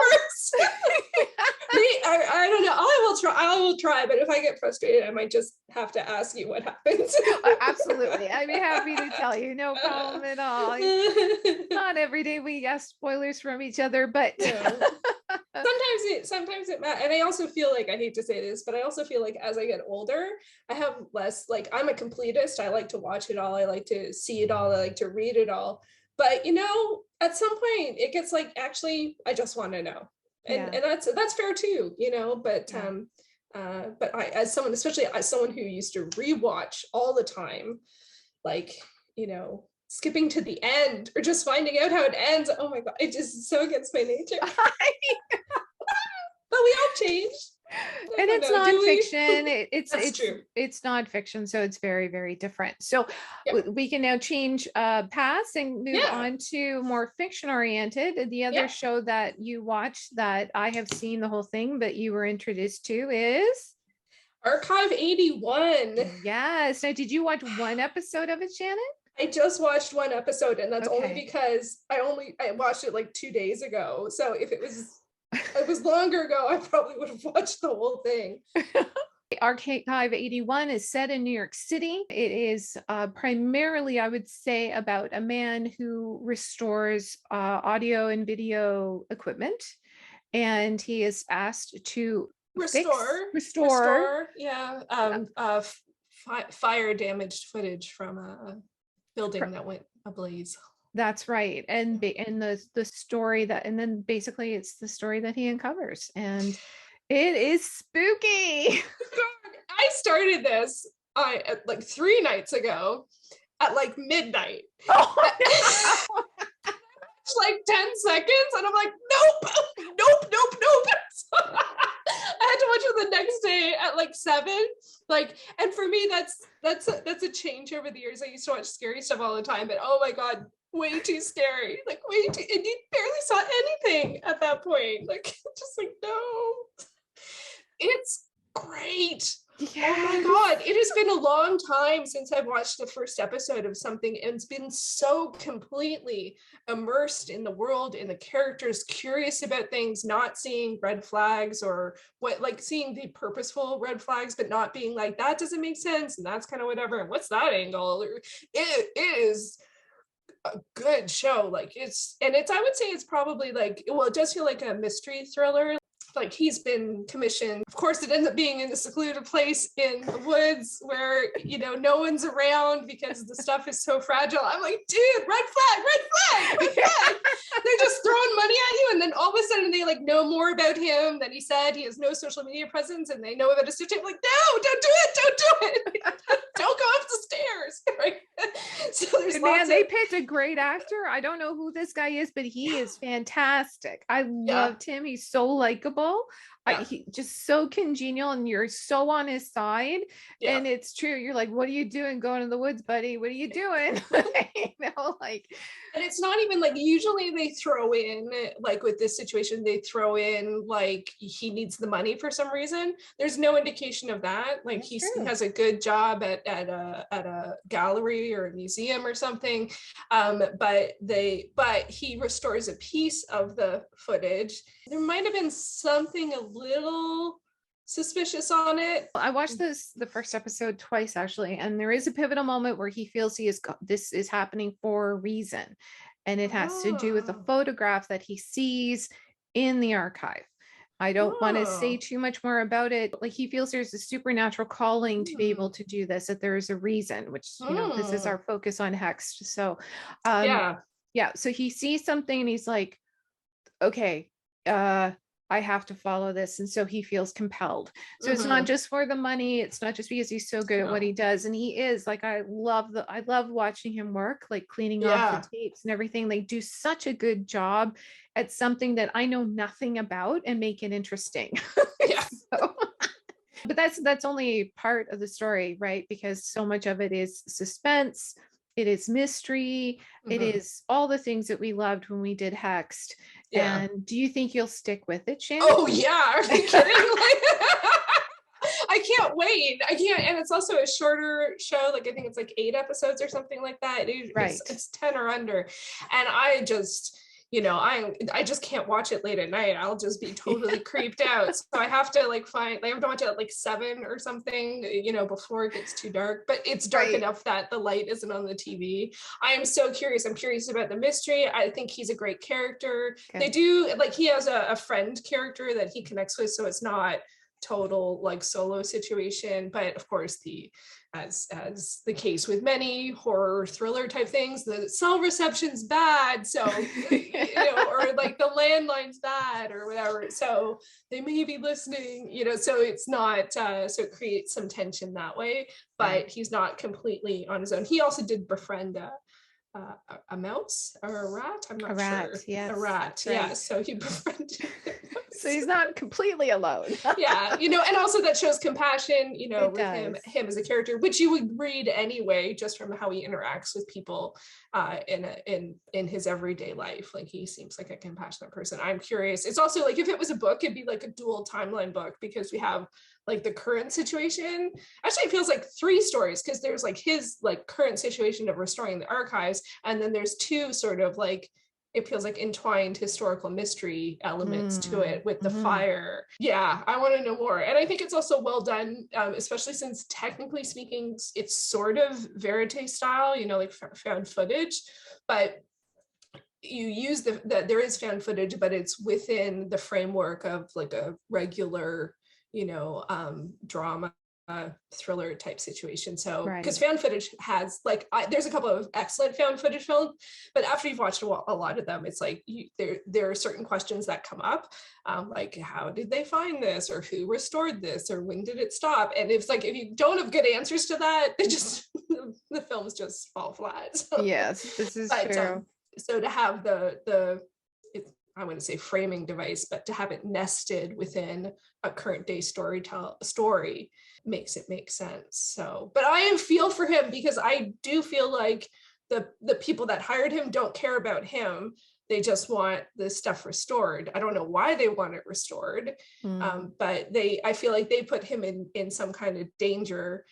I don't know. I will try, but if I get frustrated, I might just have to ask you what happens. Absolutely. I'd be happy to tell you. No problem at all. Not every day we ask spoilers from each other, but sometimes it matters. And I also feel like, I hate to say this, but I also feel like as I get older, I have less, like, I'm a completist. I like to watch it all. I like to see it all. I like to read it all. But at some point it gets like, actually, I just want to know. And that's fair too, but but I, especially as someone who used to rewatch all the time, like, skipping to the end or just finding out how it ends, oh my god, it just so against my nature. But we all change. And it's nonfiction. It's true. It's nonfiction, so it's very, very different. So we can now change paths and move on to more fiction oriented. The other show that you watched that I have seen the whole thing, but you were introduced to is Archive 81. Yes. Now, did you watch one episode of it, Shannon? I just watched one episode, and that's only because I watched it like 2 days ago. So if it was longer ago, I probably would have watched the whole thing. Archive 81 is set in New York City. It is primarily, I would say, about a man who restores audio and video equipment. And he is asked to restore fire damaged footage from a building that went ablaze. That's right. And the story and then basically it's the story that he uncovers, and it is spooky. I started this like 3 nights ago at like midnight. Oh, like 10 seconds, and I'm like, nope. So I had to watch it the next day at like 7. Like, and for me, that's a change over the years. I used to watch scary stuff all the time, but oh my god, way too scary. Like, way too, and you barely saw anything at that point. Like, just like, no. It's great. Yes. Oh my god, it has been a long time since I've watched the first episode of something, and it's been so completely immersed in the world, in the characters, curious about things, not seeing red flags or seeing the purposeful red flags, but not being like, that doesn't make sense, and that's kind of whatever, and what's that angle? It is a good show. Like, I would say it's probably like, well, it does feel like a mystery thriller. Like, he's been commissioned. Of course, it ends up being in a secluded place in the woods where, no one's around because the stuff is so fragile. I'm like, dude, red flag. They're just throwing money at you. And then all of a sudden they like know more about him than he said. He has no social media presence, and they know about his situation. Like, no, don't do it. Don't go up the stairs. Right? So there's they picked a great actor. I don't know who this guy is, but he is fantastic. I loved him. He's so likable. He just so congenial, and you're so on his side. And it's true. You're like, what are you doing going in the woods, buddy? What are you doing? And it's not even like, usually they throw in, like with this situation, they throw in like he needs the money for some reason. There's no indication of that. Like, he has a good job at a gallery or a museum or something. But he restores a piece of the footage. There might have been something a little suspicious on it. I watched the first episode twice actually, and there is a pivotal moment where he feels this is happening for a reason, and it has to do with a photograph that he sees in the archive. I don't want to say too much more about it. Like, he feels there's a supernatural calling to be able to do this, that there is a reason, which this is our focus on Hexed. So so he sees something and he's like, okay, I have to follow this. And so he feels compelled. So it's not just for the money. It's not just because he's so good at what he does. And he is like, I love watching him work, like cleaning off the tapes and everything. They do such a good job at something that I know nothing about and make it interesting. But that's only part of the story, right? Because so much of it is suspense. It is mystery. It is all the things that we loved when we did Hexed. Yeah. And do you think you'll stick with it, Shannon? Oh yeah, are you kidding? I can't wait. I can't, and it's also a shorter show. Like I think it's like 8 episodes or something like that. It's 10 or under, and I just, I just can't watch it late at night. I'll just be totally creeped out. So I have to I have to watch it at like 7 or something, before it gets too dark. But it's dark enough that the light isn't on the TV. I am so curious. I'm curious about the mystery. I think he's a great character. Okay. They do, like, he has a friend character that he connects with, so it's not total like solo situation, but of course as the case with many horror thriller type things, the cell reception's bad, so or like the landline's bad or whatever, so they may be listening, so it's not so it creates some tension that way, but he's not completely on his own. He also did befriend a mouse or a rat, I'm not sure. Yes. A rat, right. Yeah, so he befriended so he's not completely alone. Yeah, and also that shows compassion, with him as a character, which you would read anyway, just from how he interacts with people in his everyday life. Like, he seems like a compassionate person. I'm curious. It's also like, if it was a book, it'd be like a dual timeline book, because we have like the current situation. Actually, it feels like 3 stories, because there's like his like current situation of restoring the archives, and then there's 2 sort of like, it feels like entwined historical mystery elements to it with the fire. Yeah, I want to know more. And I think it's also well done, especially since technically speaking, it's sort of verite style, like found footage, but you use there is found footage, but it's within the framework of like a regular, drama thriller type situation. So because found footage has like there's a couple of excellent found footage films, but after you've watched a lot of them, it's like there are certain questions that come up, like how did they find this, or who restored this, or when did it stop? And it's like, if you don't have good answers to that, they just the films just fall flat. So, yes, this is true. So to have I wouldn't say framing device, but to have it nested within a current day story makes it make sense. So, but I feel for him, because I do feel like the people that hired him don't care about him. They just want the stuff restored. I don't know why they want it restored, but I feel like they put him in some kind of danger.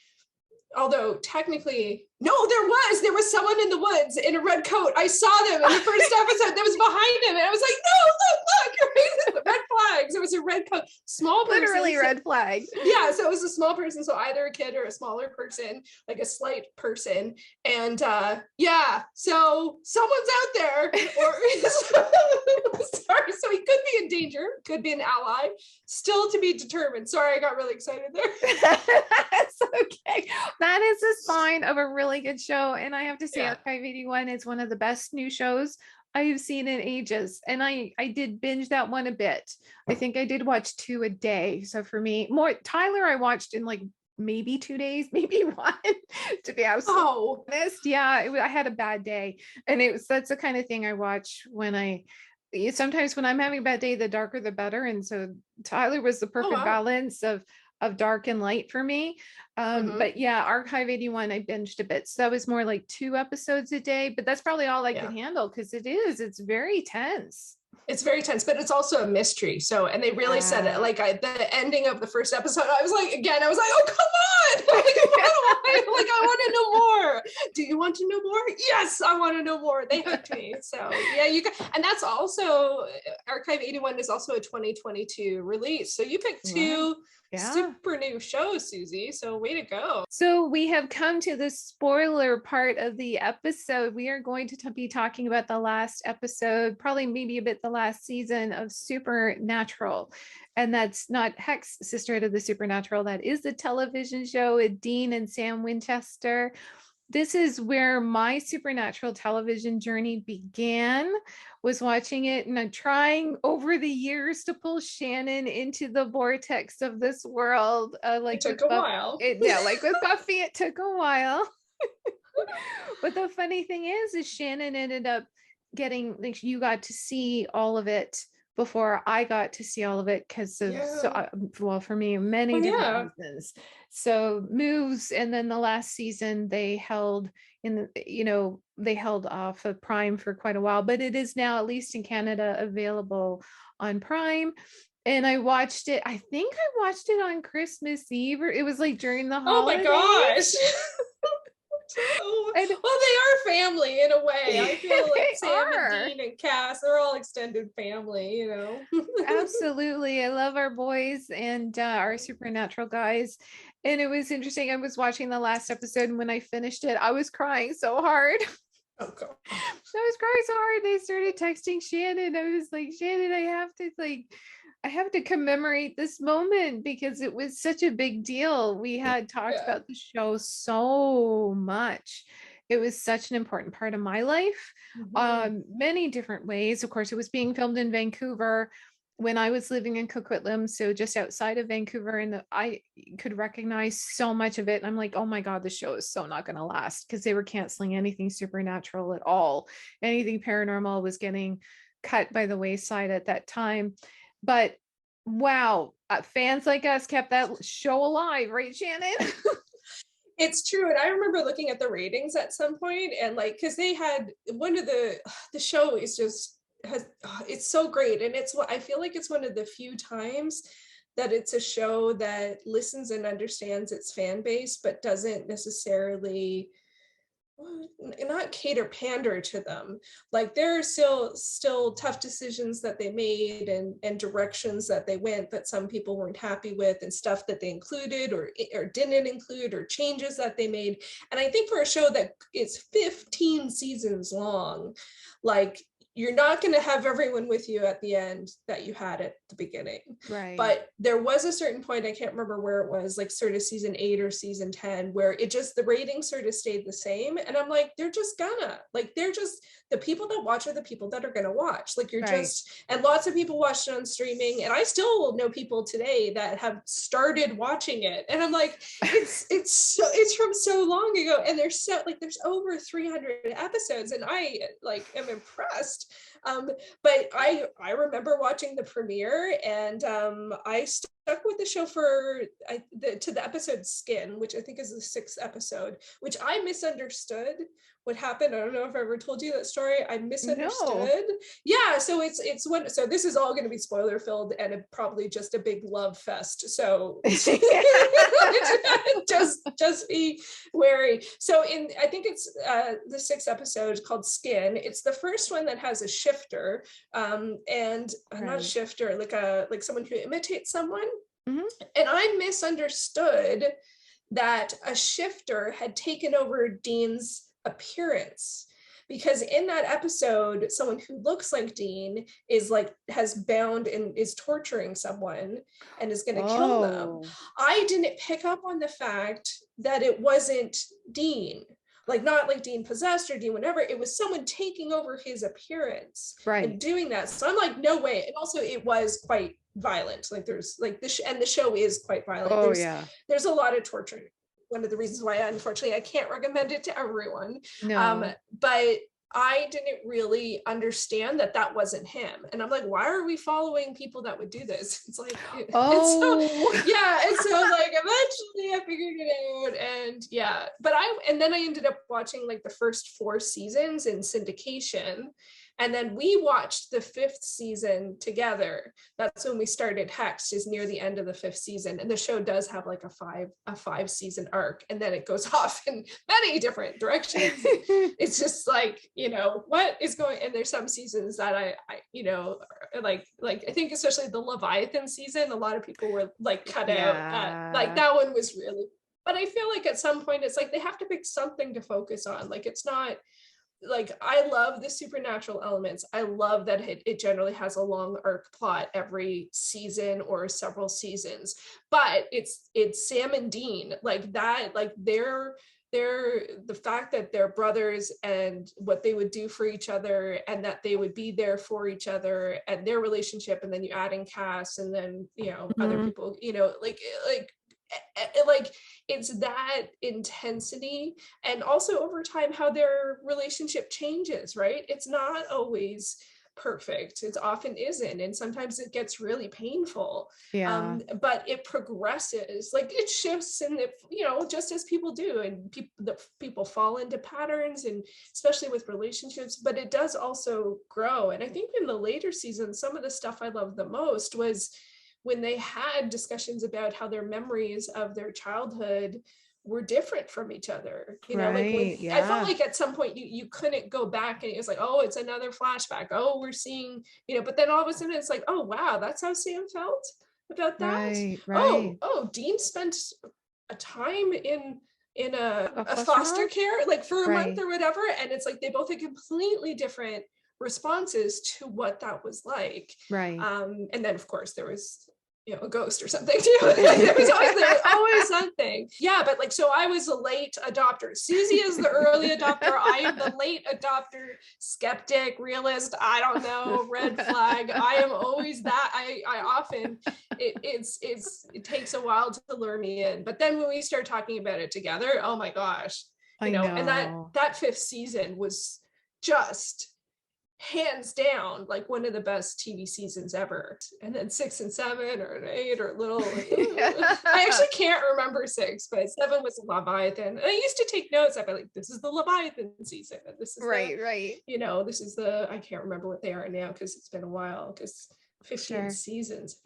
Although technically, no, there was someone in the woods in a red coat. I saw them in the first episode that was behind him. And I was like, no, look, red flags. It was a red coat, small person. Literally red flag. Yeah, so it was a small person. So either a kid or a smaller person, like a slight person. And yeah, so someone's out there. Sorry, so he could be in danger, could be an ally, still to be determined. Sorry, I got really excited there. That's okay. That is a sign of a really good show. And I have to say, Archive 81 is one of the best new shows I've seen in ages. And I did binge that one a bit. I think I did watch 2 a day. So for me, Tyler, I watched in like maybe 2 days, maybe 1, to be absolutely honest. Yeah, I had a bad day. And that's the kind of thing I watch sometimes when I'm having a bad day, the darker the better. And so Tyler was the perfect balance of dark and light for me. But yeah, Archive 81, I binged a bit. So that was more like 2 episodes a day, but that's probably all I could handle, because it's very tense. It's very tense, but it's also a mystery. So, and they really said it, like the ending of the first episode, I was like, oh, come on. I want to know more. Do you want to know more? Yes, I want to know more. They hooked me. So yeah, and that's also, Archive 81 is also a 2022 release. So you picked 2 super new shows, Susie. So way to go. So we have come to the spoiler part of the episode. We are going to be talking about the last episode, probably maybe a bit the last season of Supernatural. And that's not Hexed Sisterhood of the Supernatural. That is the television show with Dean and Sam Winchester. This is where my supernatural television journey began, was watching it and trying over the years to pull Shannon into the vortex of this world. It took a while. Like with Buffy, it took a while. But the funny thing is Shannon ended up getting, like, you got to see all of it before I got to see all of it because of well, for me, many different reasons. So moves, and then the last season they held they held off of Prime for quite a while, but it is now, at least in Canada, available on Prime. And I watched it. I think I watched it on Christmas Eve, or it was like during the holidays. Oh my gosh. Well, they are family in a way. I feel like Sam and Dean and Cass, they're all extended family, you know. Absolutely. I love our boys and our supernatural guys. And it was interesting. I was watching the last episode, and when I finished it, I was crying so hard. Oh God. I was crying so hard. They started texting Shannon. I was like, Shannon, I have to commemorate this moment because it was such a big deal. We had talked about the show so much. It was such an important part of my life, many different ways. Of course, it was being filmed in Vancouver when I was living in Coquitlam, so just outside of Vancouver, and I could recognize so much of it. And I'm like, oh my God, the show is so not going to last, because they were canceling anything supernatural at all. Anything paranormal was getting cut by the wayside at that time. But wow, fans like us kept that show alive, right, Shannon? It's true. And I remember looking at the ratings at some point, and like, because they had one of the show is just it's so great. And it's what I feel like it's one of the few times that it's a show that listens and understands its fan base, but doesn't necessarily not cater pander to them. Like, there are still tough decisions that they made and directions that they went that some people weren't happy with, and stuff that they included or didn't include, or changes that they made. And I think for a show that is 15 seasons long, like, you're not going to have everyone with you at the end that you had at the beginning. Right. But there was a certain point, I can't remember where it was, like sort of season 8 or season 10, where it just, the ratings sort of stayed the same. And I'm like, they're just the people that watch are the people that are going to watch. Like, you're just, and lots of people watched it on streaming. And I still know people today that have started watching it. And I'm like, it's from so long ago. And there's over 300 episodes. And I am impressed. But I remember watching the premiere, and I stuck with the show to the episode Skin, which I think is the 6th episode, which I misunderstood what happened. I don't know if I ever told you that story. I misunderstood. No. Yeah, so so this is all going to be spoiler filled, and probably just a big love fest. So just be wary. So I think it's the 6th episode called Skin. It's the first one that has a shifter, and not a shifter, like someone who imitates someone. Mm-hmm. And I misunderstood that a shifter had taken over Dean's appearance, because in that episode, someone who looks like Dean has bound and is torturing someone and is going to kill them. I didn't pick up on the fact that it wasn't Dean, not like Dean possessed or Dean whatever. It was someone taking over his appearance and doing that. So I'm like, no way. And also, it was quite violent. Like, there's and the show is quite violent. There's a lot of torture. One of the reasons why, unfortunately, I can't recommend it to everyone. No. But I didn't really understand that wasn't him. And I'm like, why are we following people that would do this? It's like, and so eventually I figured it out. And then I ended up watching the first 4 seasons in syndication. And then we watched the 5th season together. That's when we started Hexed, is near the end of the 5th season. And the show does have a 5-season arc, and then it goes off in many different directions. It's just what is going, and there's some seasons that I I think especially the Leviathan season, a lot of people were cut out. That one was really, but I feel like at some point it's they have to pick something to focus on. It's not, I love the supernatural elements. I love that it generally has a long arc plot every season or several seasons, but it's Sam and Dean, they're the fact that they're brothers and what they would do for each other, and that they would be there for each other, and their relationship. And then you add in Cass, and then other people, it's that intensity, and also over time how their relationship changes, right? It's not always perfect. It often isn't, and sometimes it gets really painful. Yeah. But it progresses, like it shifts, and it, just as people do, and people fall into patterns, and especially with relationships, but it does also grow. And I think in the later seasons, some of the stuff I loved the most was when they had discussions about how their memories of their childhood were different from each other. Right, I felt like at some point you couldn't go back, and it was like, oh, it's another flashback. Oh, we're seeing, but then all of a sudden it's like, oh wow, that's how Sam felt about that. Right. Oh, Dean spent a time in a foster care, like for a month or whatever, and it's like they both had completely different responses to what that was like. Right. And then of course there was a ghost or something too. There was always something. Yeah, but like, so I was a late adopter. Susie is the early adopter. I am the late adopter, skeptic, realist, I don't know, red flag. I am always that. I often, it takes a while to lure me in. But then when we start talking about it together, oh my gosh, I know. And that fifth season was just hands down like one of the best TV seasons ever. And then 6 and 7 or an 8 or little I actually can't remember 6, but 7 was Leviathan. And I used to take notes. I'd be like, this is the Leviathan season, and this is right. This is the, I can't remember what they are now because it's been a while, because 15 seasons.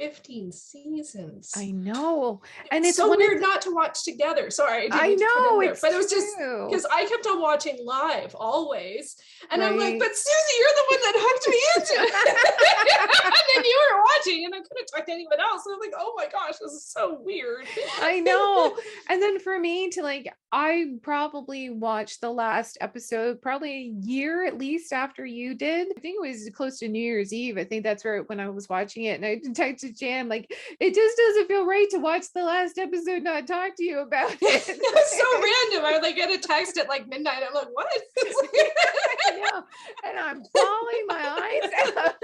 I know. And it's so weird not to watch together. Sorry, I know, but it was just because I kept on watching live always, and I'm like, but Susie, you're the one that hooked me into it. And then you were watching, and I couldn't talk to anyone else. And I'm like, oh my gosh, this is so weird. I know. And then for me to like, I probably watched the last episode probably a year at least after you did. I think it was close to New Year's Eve. I think that's right when I was watching it, and I texted Jan like, it just doesn't feel right to watch the last episode, not talk to you about it. It was so random. I like get a text at like midnight. I'm like, what? I know. And I'm bawling my eyes out.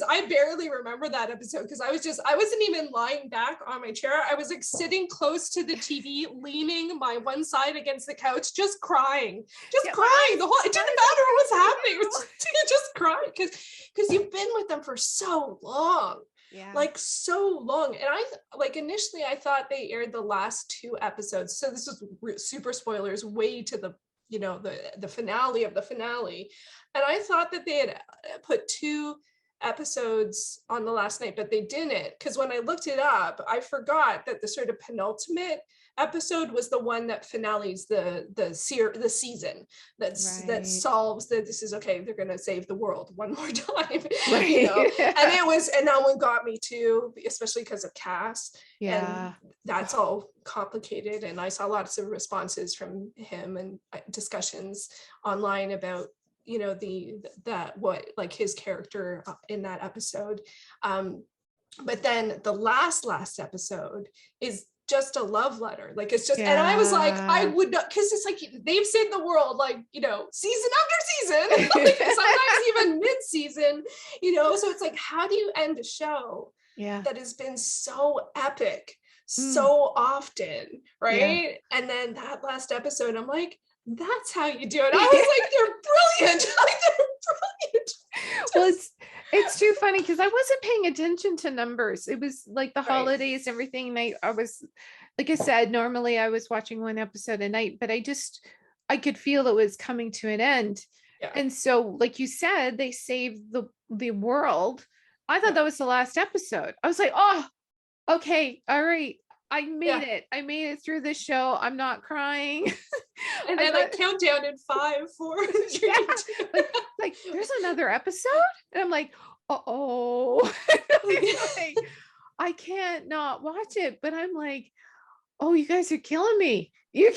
I barely remember that episode because I wasn't even lying back on my chair. I was like sitting close to the TV, leaning my one side against the couch, just crying. Crying the whole, it didn't matter what was happening. It was just crying because you've been with them for so long. Yeah. Like so long. And I like initially I thought they aired the last 2 episodes. So this was super spoilers way to the the finale of the finale. And I thought that they had put 2 episodes on the last night, but they didn't, because when I looked it up, I forgot that the sort of penultimate episode was the one that finales the season that solves that this is okay, they're gonna save the world one more time. Right. And that one got me too, especially because of Cass. Yeah. And that's all complicated, and I saw lots of responses from him and discussions online about what like his character in that episode. But then the last episode is just a love letter. Like it's just, and I was like, I would not, because it's like they've saved the world, like, season after season, like, sometimes even mid-season, so it's like, how do you end a show that has been so epic so often, right? And then that last episode, I'm like, that's how you do it. I was like, they're brilliant. Like, they're brilliant. Well, it's too funny because I wasn't paying attention to numbers. It was like the holidays, everything. And I was, like I said, normally I was watching 1 episode a night, but I could feel it was coming to an end. Yeah. And so, like you said, they saved the world. I thought that was the last episode. I was like, oh, okay, all right. I made it. I made it through the show. I'm not crying. And then like countdown in 5, 4, 3, like there's another episode, and I'm like, oh, like, I can't not watch it. But I'm like, oh, you guys are killing me. Did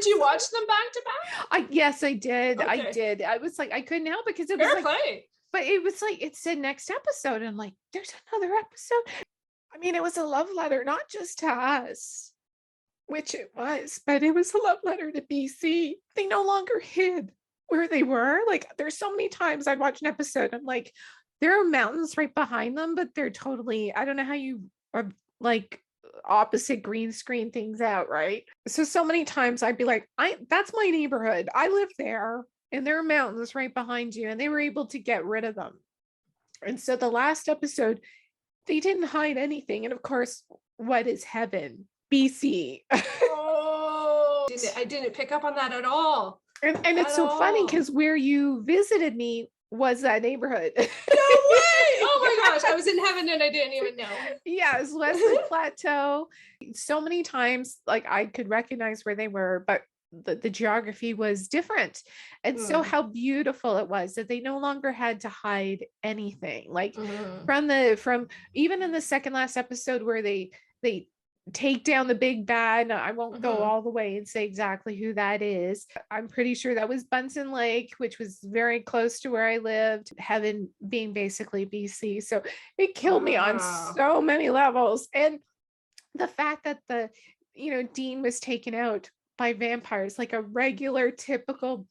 you watch them back to back? Yes, I did. Okay. I did. I was like, I couldn't help it because it was fair play. But it was like it said next episode, and I'm like, there's another episode. I mean, it was a love letter, not just to us, which it was, but it was a love letter to BC. They no longer hid where they were. Like, there's so many times I'd watch an episode, I'm like, there are mountains right behind them, but they're totally, I don't know how you are like opposite green screen things out, right? So many times I'd be like, that's my neighborhood. I live there. and there are mountains right behind you, and they were able to get rid of them. And so the last episode, they didn't hide anything. And of course, what is heaven? BC. Oh, I didn't pick up on that at all. And it's so funny because where you visited me was that neighborhood. No way! Oh my gosh, I was in heaven and I didn't even know. Yes, Wesley Plateau. So many times, like I could recognize where they were, but the geography was different. And so how beautiful it was that they no longer had to hide anything. Like from even in the second last episode where they take down the big bad. I won't go all the way and say exactly who that is. I'm pretty sure that was Bunsen Lake, which was very close to where I lived, heaven being basically BC. So it killed me on so many levels. And the fact that Dean was taken out by vampires, like a regular typical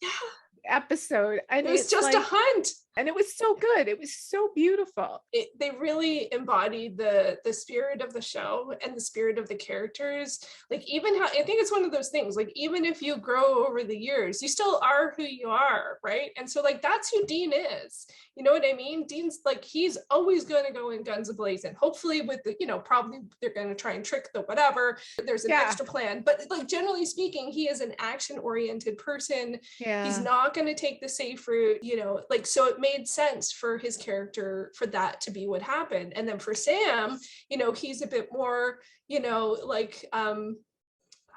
episode. And it was just a hunt. And it was so good. It was so beautiful. They really embodied the spirit of the show and the spirit of the characters. Like even how, I think it's one of those things, like even if you grow over the years, you still are who you are, right? And so like that's who Dean is. You know what I mean? Dean's like, he's always going to go in guns a-blazing. Hopefully with the, probably they're going to try and trick the whatever. There's an extra plan. But like generally speaking, he is an action-oriented person. Yeah. He's not going to take the safe route, like so it made sense for his character for that to be what happened. And then for Sam, he's a bit more, like I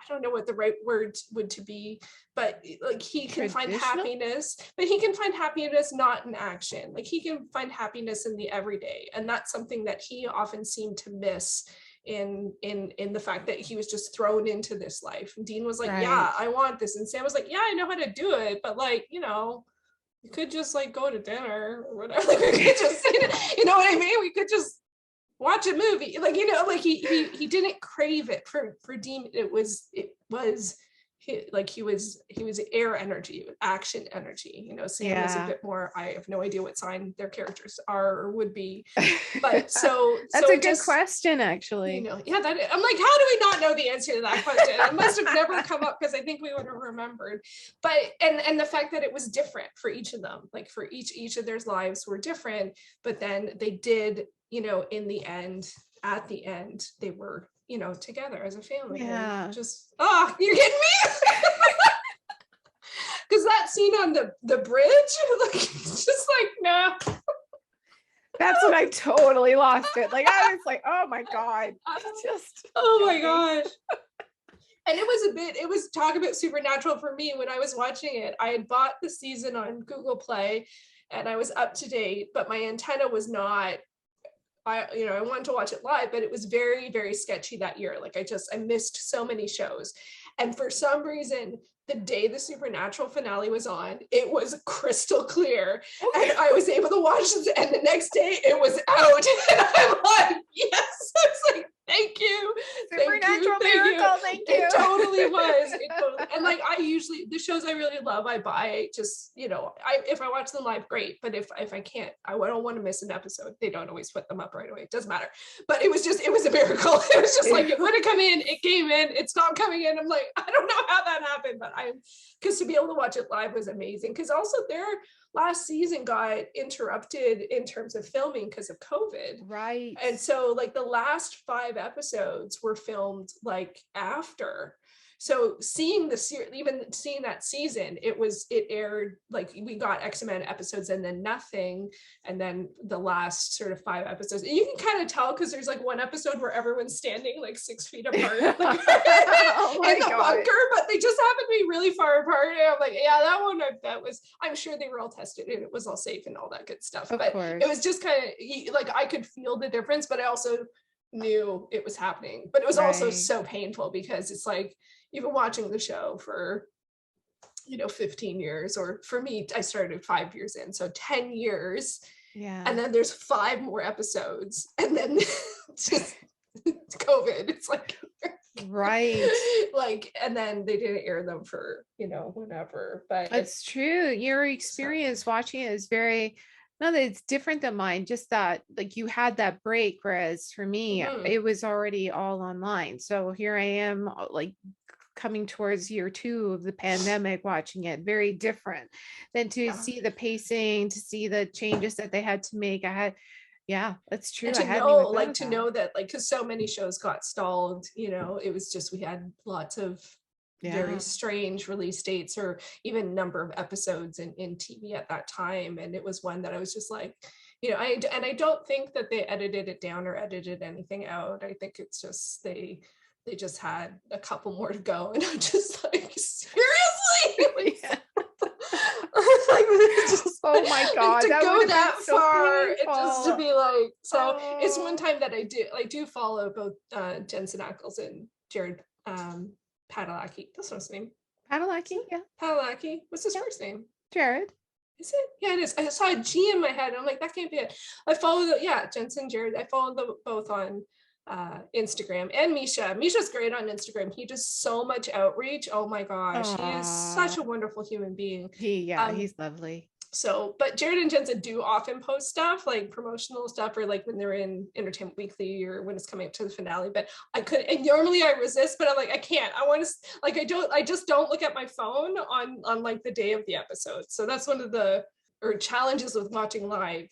don't know what the right word would to be, but like he can find happiness, but he can find happiness not in action. Like he can find happiness in the everyday. And that's something that he often seemed to miss in the fact that he was just thrown into this life. And Dean was like, yeah, I want this. And Sam was like, yeah, I know how to do it. But like, you could just like go to dinner or whatever. Like we could just, you know what I mean? We could just watch a movie. Like, like he didn't crave it for Dean. It was he was air energy, action energy. Sam is a bit more, I have no idea what sign their characters are or would be, but so that's a good question actually. I'm like, how do we not know the answer to that question? It must have never come up because I think we would have remembered. But and the fact that it was different for each of them, like for each of their lives were different, but then they did, in the end, at the end, they were together as a family. Yeah. And just, you're kidding me? Because that scene on the bridge, like, it's just like, no. That's when I totally lost it. Like, I was like, oh my God. Oh my gosh. And it was talk about supernatural for me when I was watching it. I had bought the season on Google Play and I was up to date, but my antenna was not. I wanted to watch it live, but it was very, very sketchy that year. Like I missed so many shows. And for some reason, the day the Supernatural finale was on, it was crystal clear. And I was able to watch it. And the next day it was out. And I'm like, yes. I was like, thank you. Supernatural miracle. Thank you. It totally was. And like, I usually, the shows I really love, I buy just, if I watch them live, great. But if I can't, I don't want to miss an episode. They don't always put them up right away. It doesn't matter. But it was a miracle. It was just like, it would have come in, it came in, it stopped coming in. I'm like, I don't know how that happened, but because to be able to watch it live was amazing. Because also their last season got interrupted in terms of filming because of COVID. Right. And so like the last 5 episodes were filmed like after. So seeing even seeing that season, it aired, like we got X amount of episodes and then nothing. And then the last sort of 5 episodes, and you can kind of tell because there's like one episode where everyone's standing like 6 feet apart like, in the bunker, but they just happen to be really far apart. And I'm like, yeah, that one, I'm sure they were all tested and it was all safe and all that good stuff. But it was just kind of like, I could feel the difference, but I also knew it was happening. But it was also so painful because it's like, you've been watching the show for 15 years, or for me, I started 5 years in, so 10 years. Yeah. And then there's 5 more episodes, and then just COVID. It's like like, and then they didn't air them for whenever. But it's true. Your experience watching it is very. No, it's different than mine. Just that, like, you had that break, whereas for me, it was already all online. So here I am, like, coming towards year 2 of the pandemic, watching it, very different than to see the pacing, to see the changes that they had to make. Yeah, that's true. And I to hadn't know, even thought like, of to that. know that, like, because so many shows got stalled, you know, it was just, we had lots of very strange release dates, or even number of episodes in TV at that time. And it was one that I was just like, you know, I don't think that they edited it down or edited anything out. I think it's just they just had a couple more to go, and I'm just like, seriously. Yeah. Like, just, Oh my God, to that go would've that been so far, and just to painful. be like, so it's Oh. one time that I do follow both Jensen Ackles and Jared Padalecki. That's what his name. Padalecki, yeah. Padalecki. What's his first name? Jared. Is it? Yeah, it is. I saw a G in my head. I'm like, that can't be it. I follow Jensen, Jared. I follow them both on Instagram, and Misha. Misha's great on Instagram. He does so much outreach. Oh my gosh, he is such a wonderful human being. He's lovely. So, but Jared and Jensen do often post stuff, like promotional stuff, or like when they're in Entertainment Weekly, or when it's coming up to the finale. But I could, and normally I resist, but I'm like, I can't. I want to, like, I just don't look at my phone on like the day of the episode. So that's one of the challenges with watching live.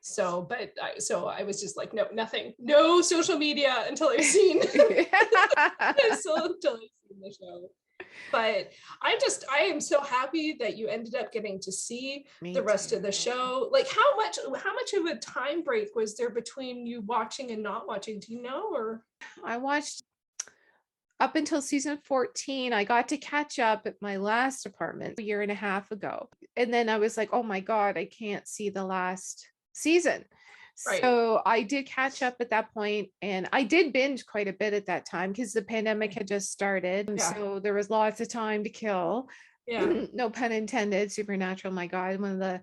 So I was just like, no, nothing, no social media until I've seen until I've seen the show. But I am so happy that you ended up getting to see the rest of the show. Like, how much of a time break was there between you watching and not watching? Do you know? Or I watched up until season 14. I got to catch up at my last apartment a year and a half ago. And then I was like, oh my God, I can't see the last season. Right. So I did catch up at that point, and I did binge quite a bit at that time because the pandemic had just started. Yeah. So there was lots of time to kill. Yeah. No pun intended. Supernatural, my God, one of the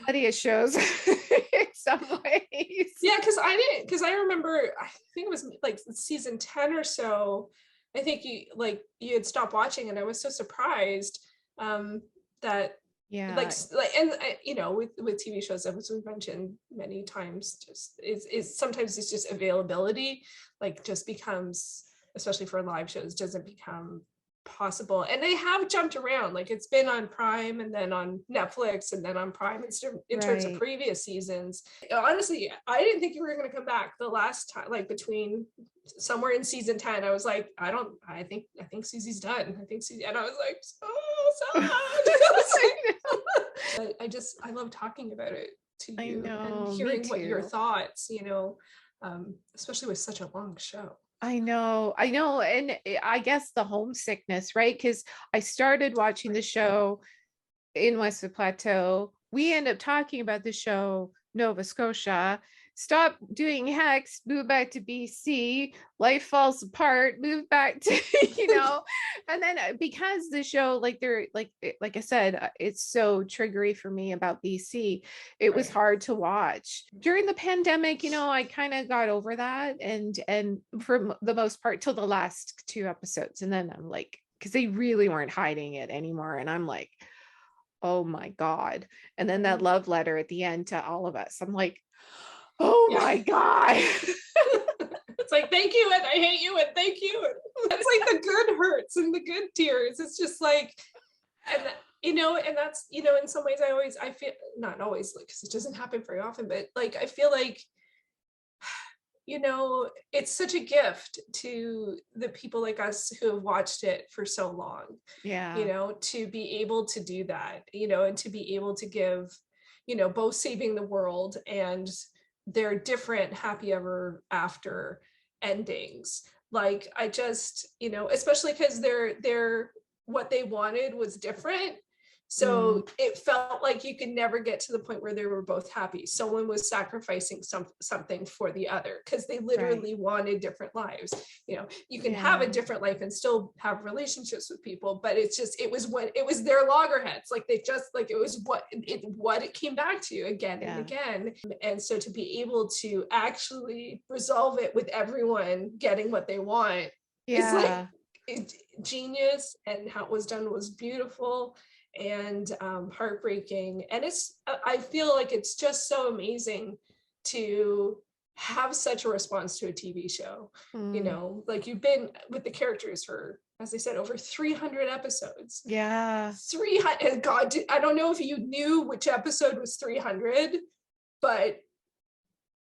bloodiest shows in some ways. Yeah, because I remember, I think it was like season 10 or so. I think you had stopped watching, and I was so surprised that. Yeah, like and you know, with TV shows, as we've mentioned many times, just is sometimes it's just availability, like, just becomes, especially for live shows, doesn't become possible. And they have jumped around, like it's been on Prime and then on Netflix and then on Prime in terms of previous seasons. Honestly, I didn't think you were going to come back the last time, like between somewhere in season 10. I was like, I think Susie's done. And I was like, so sad. I love talking about it to you, and hearing what your thoughts, you know, especially with such a long show. I know. And I guess the homesickness, right? Because I started watching the show in Westwood Plateau. We end up talking about the show, Nova Scotia. Stop doing Hex, move back to BC, life falls apart, move back to, you know, and then because the show, like I said, it's so triggery for me about BC. It was hard to watch during the pandemic. You know, I kind of got over that, and for the most part till the last 2 episodes, and then I'm like, because they really weren't hiding it anymore, and I'm like, oh my God. And then that love letter at the end to all of us, I'm like, oh my God. It's like, thank you, and I hate you, and thank you. It's like the good hurts and the good tears. It's just like, and you know, and that's, you know, in some ways I feel, not always, like, because it doesn't happen very often, but like, I feel like, you know, it's such a gift to the people like us who have watched it for so long. Yeah. You know, to be able to do that, you know, and to be able to give, you know, both saving the world and their different happy ever after endings. Like, I just, you know, especially because they're what they wanted was different. So it felt like you could never get to the point where they were both happy. Someone was sacrificing something for the other, because they literally wanted different lives. You know, you can have a different life and still have relationships with people, but it's just, it was their loggerheads. Like, they just, like, it was what it came back to again and again. And so to be able to actually resolve it with everyone getting what they want is like genius, and how it was done was beautiful and heartbreaking. And I feel like it's just so amazing to have such a response to a TV show. You know, like, you've been with the characters for as I said, over 300 episodes. Yeah. 300. God, I don't know if you knew which episode was 300, but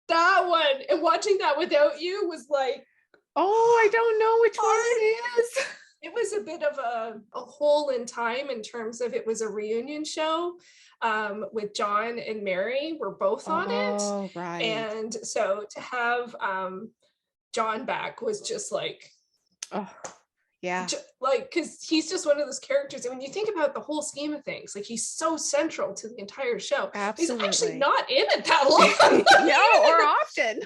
that one, and watching that without you was like, oh, I don't know which one it is. It was a bit of a hole in time in terms of it was a reunion show with John and Mary were both on it. Oh, right. And so to have John back was just like, oh, yeah. Like, because he's just one of those characters. And when you think about the whole scheme of things, like he's so central to the entire show. Absolutely. He's actually not in it that long. No, or often.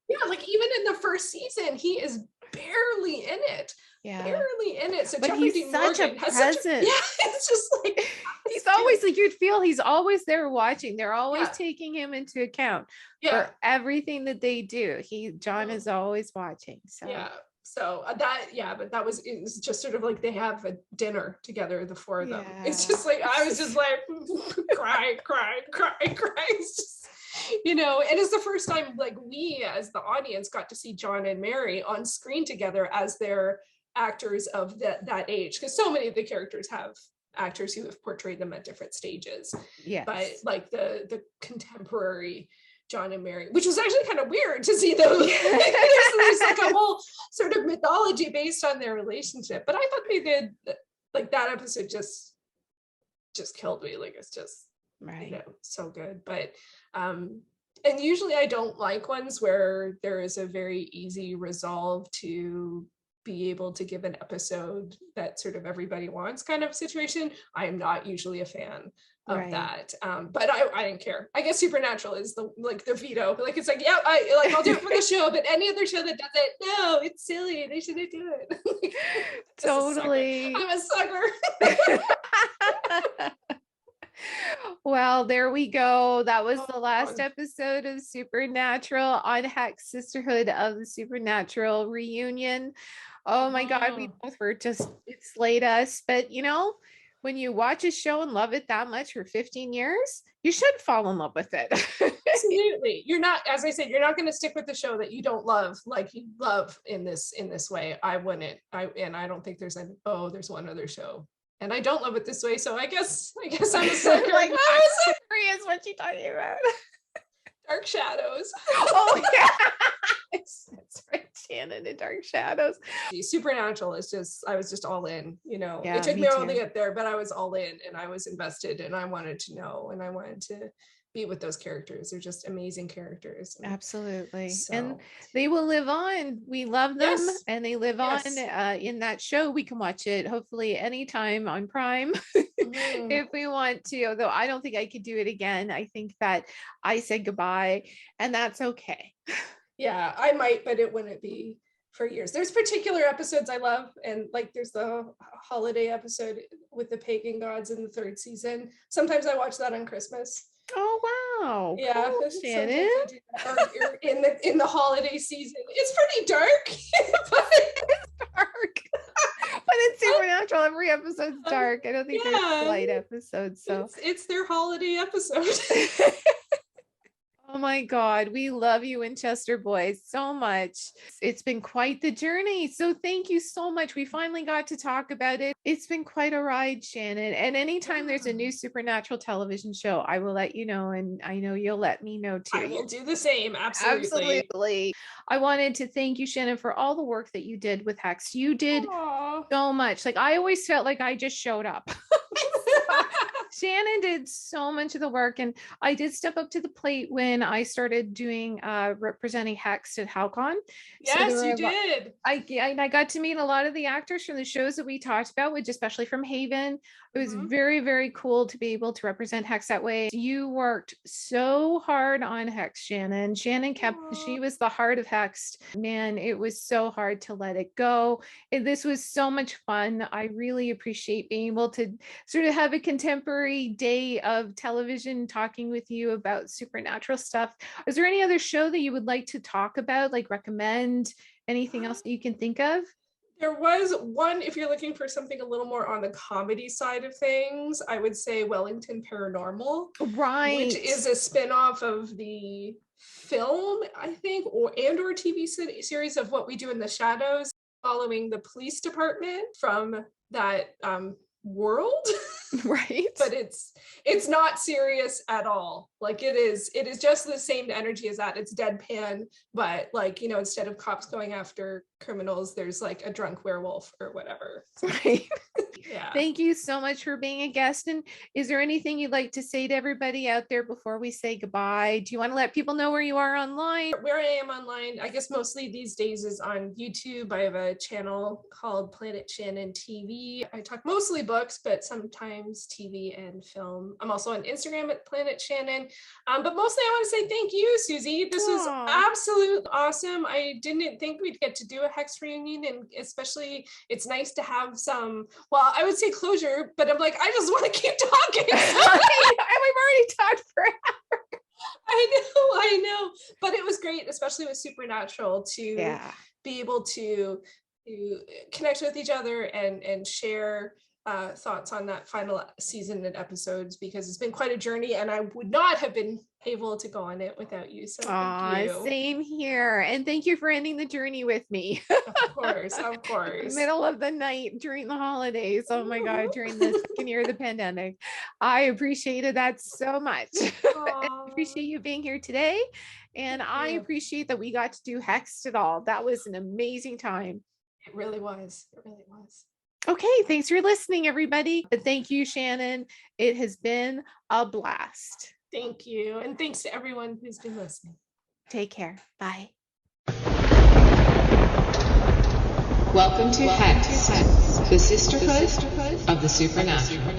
Yeah, like even in the first season, he is barely in it. Yeah. Barely in it. So but Jeffrey he's Dean such Morgan a has presence. Yeah, it's just like he's always like, you'd feel he's always there watching. They're always Yeah. taking him into account Yeah. for everything that they do. John is always watching. So Yeah. So but that was, it was just sort of like they have a dinner together, the four of them. It's just like, I was just like, cry. It's just, you know, and it's the first time like we as the audience got to see John and Mary on screen together as their actors of that age. Because so many of the characters have actors who have portrayed them at different stages. yeah. But like the contemporary John and Mary, which was actually kind of weird to see those. There's like a whole sort of mythology based on their relationship. But I thought they did, like that episode just killed me. Like it's just right. You know, so good. But and usually I don't like ones where there is a very easy resolve to be able to give an episode that sort of everybody wants kind of situation. I am not usually a fan of that. But I didn't care. I guess Supernatural is the veto. Like it's like, yeah, I'll do it for the show, but any other show that does it, no, it's silly. They shouldn't do it. Like, totally. I'm a sucker. Well, there we go. That was the last episode of Supernatural on Hexed Sisterhood of the Supernatural reunion. Oh my God, we both were just, it slayed us. But you know, when you watch a show and love it that much for 15 years, you should fall in love with it. Absolutely. You're not, as I said, you're not going to stick with the show that you don't love, like you love in this way. I wouldn't. And I don't think there's there's one other show. And I don't love it this way, so I guess I'm a sucker. Like, I'm serious. What you talking about? Dark Shadows. Oh yeah, that's right, Shannon and Dark Shadows. Supernatural is I was just all in. You know, Yeah, it took me me a while too. to get there, but I was all in, and I was invested, and I wanted to know, and I wanted to be with those characters. They're just amazing characters. Absolutely. So, and they will live on. We love them. Yes. And they live Yes. on in that show. We can watch it hopefully anytime on Prime if we want to, although I don't think I could do it again. I think that I said goodbye, and that's okay. Yeah, I might, but it wouldn't be for years. There's particular episodes I love, and like there's the holiday episode with the pagan gods in the 3rd season. Sometimes I watch that on Christmas. Oh wow. Yeah, Cool, sometimes Shannon. I do that. Or in the holiday season. It's pretty dark. But Dark. But it's Supernatural. Every episode's dark. I don't think Yeah. there's light episodes. So it's their holiday episode. oh my God, we love you, Winchester boys, so much. It's been quite the journey. So thank you so much. We finally got to talk about it. It's been quite a ride, Shannon. And anytime there's a new Supernatural television show, I will let you know. And I know you'll let me know too. I will do the same. Absolutely. Absolutely. I wanted to thank you, Shannon, for all the work that you did with Hex. You did Aw. so much. Like I always felt like I just showed up. Shannon did so much of the work, and I did step up to the plate when I started doing representing Hex at HowCon. Yes, you did. I got to meet a lot of the actors from the shows that we talked about, which especially from Haven. It was very, very cool to be able to represent Hex that way. You worked so hard on Hex, Shannon. Shannon she was the heart of Hex. Man, it was so hard to let it go. And this was so much fun. I really appreciate being able to sort of have a contemporary day of television talking with you about Supernatural stuff. Is there any other show that you would like to talk about, like recommend, anything else that you can think of? There was one, if you're looking for something a little more on the comedy side of things, I would say Wellington Paranormal, Right. which is a spin-off of the film, I think, or TV series of What We Do in the Shadows. following the police department from that world. Right. But it's not serious at all. Like it is just the same energy as that. It's deadpan, but like, you know, instead of cops going after criminals, there's like a drunk werewolf or whatever. Right. Yeah. Thank you so much for being a guest. And is there anything you'd like to say to everybody out there before we say goodbye? Do you want to let people know where you are online? Where I am online, I guess mostly these days is on YouTube. I have a channel called Planet Shannon TV. I talk mostly books, but sometimes TV and film. I'm also on Instagram at Planet Shannon. But mostly I want to say thank you, Susie. This was absolutely awesome. I didn't think we'd get to do a Hex reunion, and especially it's nice to have some, well, I would say closure, but I'm like, I just want to keep talking. We've already talked forever. I know, but it was great, especially with Supernatural, to be able to connect with each other and share thoughts on that final season and episodes, because it's been quite a journey and I would not have been able to go on it without you. So thank you. Same here. And thank you for ending the journey with me. Of course. Middle of the night during the holidays. Oh my God, during the second year of the pandemic. I appreciated that so much. I appreciate you being here today. And I appreciate that we got to do Hexed at all. That was an amazing time. It really was. Okay, thanks for listening, everybody. Thank you, Shannon. It has been a blast. Thank you. And thanks to everyone who's been listening. Take care. Bye. Welcome to Hexed, the Sisterhood of the Supernatural.